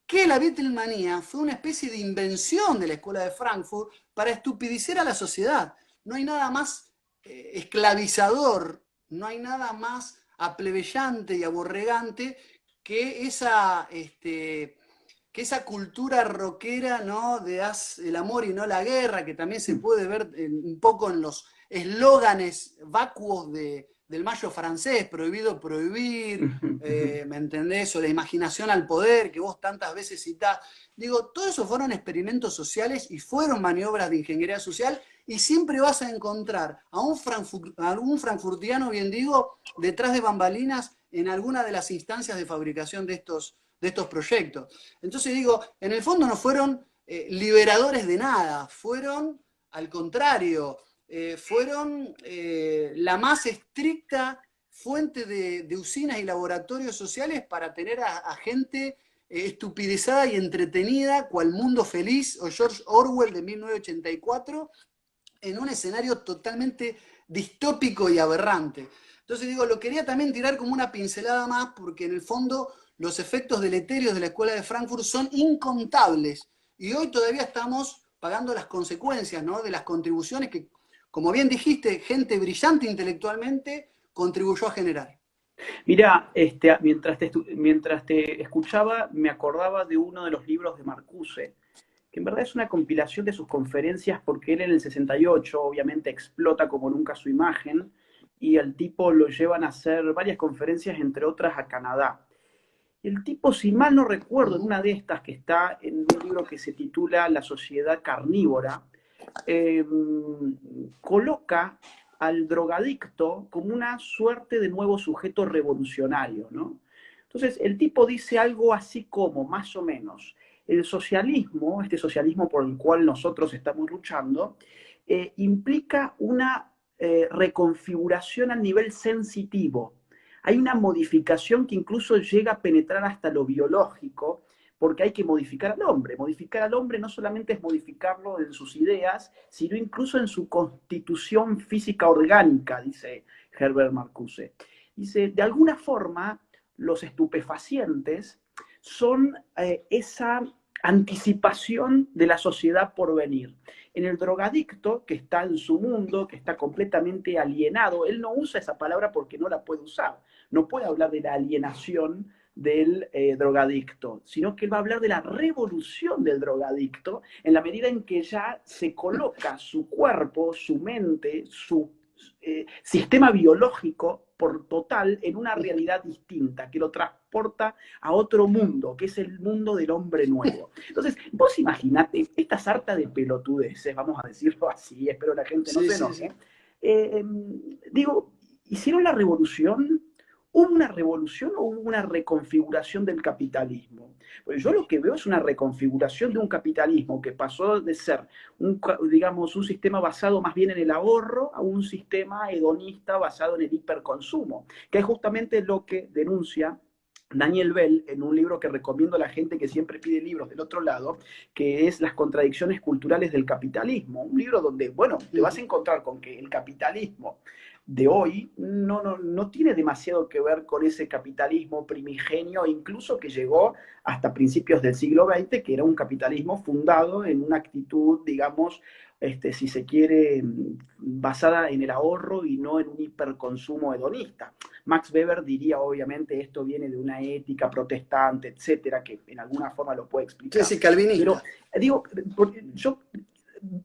que la Beatlemanía fue una especie de invención de la Escuela de Frankfurt para estupidizar a la sociedad. No hay nada más esclavizador, no hay nada más aplebeyante y aborregante que esa cultura rockera, ¿no? De haz el amor y no la guerra, que también se puede ver un poco en los eslóganes vacuos del mayo francés, prohibido prohibir, ¿me entendés? O la imaginación al poder, que vos tantas veces citás. Digo, todo eso fueron experimentos sociales y fueron maniobras de ingeniería social, y siempre vas a encontrar a un frankfurtiano, bien digo, detrás de bambalinas en alguna de las instancias de fabricación de estos proyectos. Entonces digo, en el fondo no fueron liberadores de nada, fueron, al contrario, fueron la más estricta fuente de usinas y laboratorios sociales para tener a gente estupidizada y entretenida, cual Mundo Feliz o George Orwell de 1984, en un escenario totalmente distópico y aberrante. Entonces digo, lo quería también tirar como una pincelada más, porque en el fondo los efectos deleterios de la Escuela de Frankfurt son incontables, y hoy todavía estamos pagando las consecuencias, ¿no? De las contribuciones que, como bien dijiste, gente brillante intelectualmente contribuyó a generar. Mira, mientras te escuchaba, me acordaba de uno de los libros de Marcuse, que en verdad es una compilación de sus conferencias, porque él en el 68 obviamente explota como nunca su imagen, y el tipo lo llevan a hacer varias conferencias, entre otras a Canadá. Y el tipo, si mal no recuerdo, en una de estas, que está en un libro que se titula La sociedad carnívora, eh, coloca al drogadicto como una suerte de nuevo sujeto revolucionario, ¿no? Entonces, el tipo dice algo así como, más o menos, el socialismo, este socialismo por el cual nosotros estamos luchando, implica una reconfiguración a nivel sensitivo. Hay una modificación que incluso llega a penetrar hasta lo biológico, porque hay que modificar al hombre. Modificar al hombre no solamente es modificarlo en sus ideas, sino incluso en su constitución física orgánica, dice Herbert Marcuse. Dice, de alguna forma, los estupefacientes son esa anticipación de la sociedad por venir. En el drogadicto, que está en su mundo, que está completamente alienado, él no usa esa palabra porque no la puede usar. No puede hablar de la alienación del drogadicto, sino que él va a hablar de la revolución del drogadicto en la medida en que ya se coloca su cuerpo, su mente, su sistema biológico por total en una realidad distinta, que lo transporta a otro mundo, que es el mundo del hombre nuevo. Entonces, vos imaginate esta sarta de pelotudeces, vamos a decirlo así, espero la gente no se enoje. Digo, hicieron la revolución. ¿Hubo una revolución o hubo una reconfiguración del capitalismo? Pues yo lo que veo es una reconfiguración de un capitalismo que pasó de ser, digamos, un sistema basado más bien en el ahorro a un sistema hedonista basado en el hiperconsumo, que es justamente lo que denuncia Daniel Bell en un libro que recomiendo a la gente que siempre pide libros del otro lado, que es Las contradicciones culturales del capitalismo. Un libro donde, bueno, te vas a encontrar con que el capitalismo de hoy no tiene demasiado que ver con ese capitalismo primigenio, incluso que llegó hasta principios del siglo XX, que era un capitalismo fundado en una actitud, digamos, si se quiere, basada en el ahorro y no en un hiperconsumo hedonista. Max Weber diría, obviamente, esto viene de una ética protestante, etcétera, que en alguna forma lo puede explicar. Sí, calvinista. Pero, digo, yo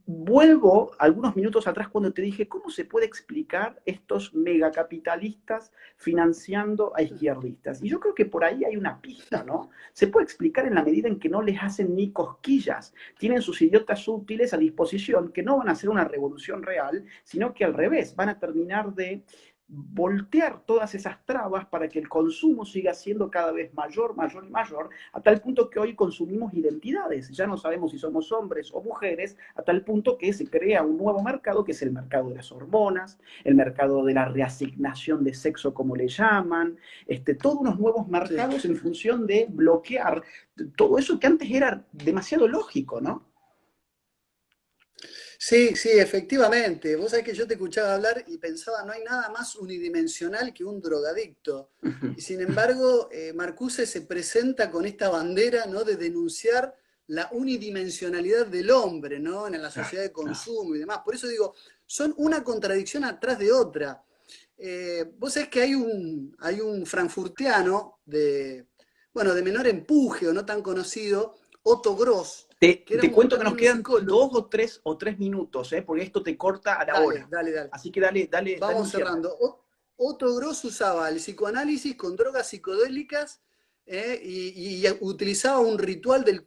vuelvo algunos minutos atrás cuando te dije, ¿cómo se puede explicar estos megacapitalistas financiando a izquierdistas? Y yo creo que por ahí hay una pista, ¿no? Se puede explicar en la medida en que no les hacen ni cosquillas. Tienen sus idiotas útiles a disposición que no van a hacer una revolución real, sino que al revés, van a terminar de voltear todas esas trabas para que el consumo siga siendo cada vez mayor, mayor y mayor, a tal punto que hoy consumimos identidades. Ya no sabemos si somos hombres o mujeres, a tal punto que se crea un nuevo mercado, que es el mercado de las hormonas, el mercado de la reasignación de sexo, como le llaman, todos unos nuevos mercados en función de bloquear todo eso que antes era demasiado lógico, ¿no? Sí, sí, efectivamente. Vos sabés que yo te escuchaba hablar y pensaba, no hay nada más unidimensional que un drogadicto. Y sin embargo, Marcuse se presenta con esta bandera, ¿no? De denunciar la unidimensionalidad del hombre, ¿no? En la sociedad de consumo y demás. Por eso digo, son una contradicción atrás de otra. Vos sabés que hay un frankfurtiano de, bueno, de menor empuje o no tan conocido, Otto Gross, que era Te cuento que nos también un quedan psicólogo. dos o tres minutos, porque esto te corta a la Dale, hora. dale, dale. Así que dale un Vamos cierre. cerrando. Otto Gross usaba el psicoanálisis con drogas psicodélicas y utilizaba un ritual del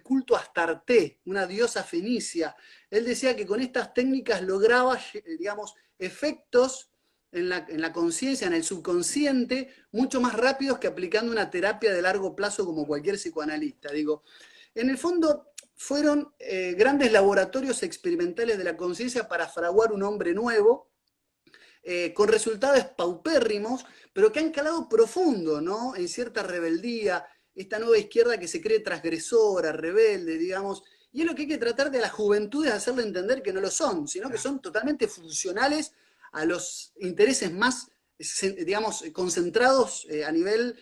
culto a Astarte, una diosa fenicia. Él decía que con estas técnicas lograba, digamos, efectos en la conciencia, en el subconsciente, mucho más rápidos que aplicando una terapia de largo plazo como cualquier psicoanalista. Digo, en el fondo fueron grandes laboratorios experimentales de la conciencia para fraguar un hombre nuevo, con resultados paupérrimos, pero que han calado profundo, ¿no? En cierta rebeldía, esta nueva izquierda que se cree transgresora, rebelde, digamos, y es lo que hay que tratar de las juventudes, hacerle entender que no lo son, sino que son totalmente funcionales a los intereses más, digamos, concentrados a nivel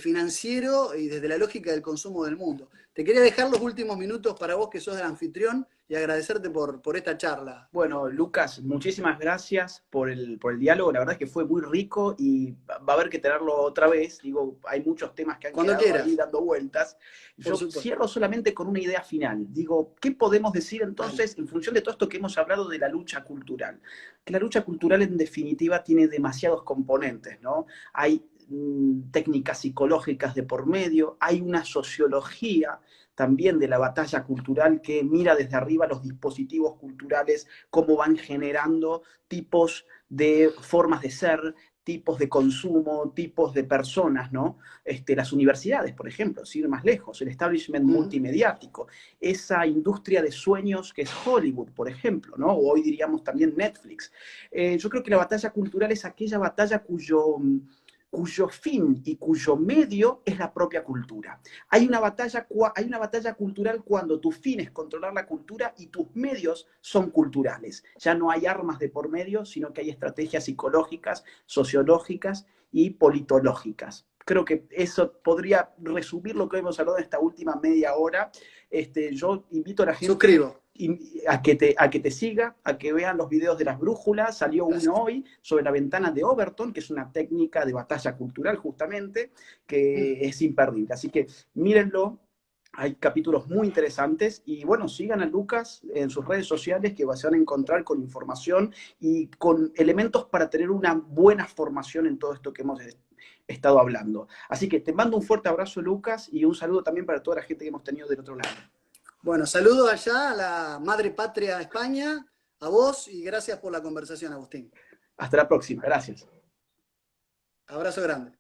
financiero y desde la lógica del consumo del mundo. Te quería dejar los últimos minutos para vos que sos el anfitrión y agradecerte por esta charla. Bueno, Lucas, muchísimas gracias por el diálogo. La verdad es que fue muy rico y va a haber que tenerlo otra vez. Digo, hay muchos temas que han Cuando quedado ahí quieras, dando vueltas. por Yo supuesto. cierro solamente con una idea final. Digo, ¿qué podemos decir Dale. entonces en función de todo esto que hemos hablado de la lucha cultural? Que la lucha cultural en definitiva tiene demasiados componentes, ¿no? Hay técnicas psicológicas de por medio, hay una sociología también de la batalla cultural que mira desde arriba los dispositivos culturales, cómo van generando tipos de formas de ser, tipos de consumo, tipos de personas, ¿no? Las universidades, por ejemplo, sin ir más lejos, el establishment multimediático, esa industria de sueños que es Hollywood, por ejemplo, ¿no? O hoy diríamos también Netflix. Yo creo que la batalla cultural es aquella batalla cuyo fin y cuyo medio es la propia cultura. Hay una batalla cultural cuando tu fin es controlar la cultura y tus medios son culturales. Ya no hay armas de por medio, sino que hay estrategias psicológicas, sociológicas y politológicas. Creo que eso podría resumir lo que hemos hablado en esta última media hora. Yo invito a la gente Suscribo. a que te siga, a que vean los videos de las brújulas. Salió uno Gracias. hoy sobre la ventana de Overton, que es una técnica de batalla cultural justamente, que es imperdible. Así que mírenlo, hay capítulos muy interesantes y bueno, sigan a Lucas en sus redes sociales que se van a encontrar con información y con elementos para tener una buena formación en todo esto que hemos estado hablando. Así que te mando un fuerte abrazo, Lucas, y un saludo también para toda la gente que hemos tenido del otro lado. Bueno, saludos allá a la madre patria España, a vos y gracias por la conversación, Agustín. Hasta la próxima, gracias. Abrazo grande.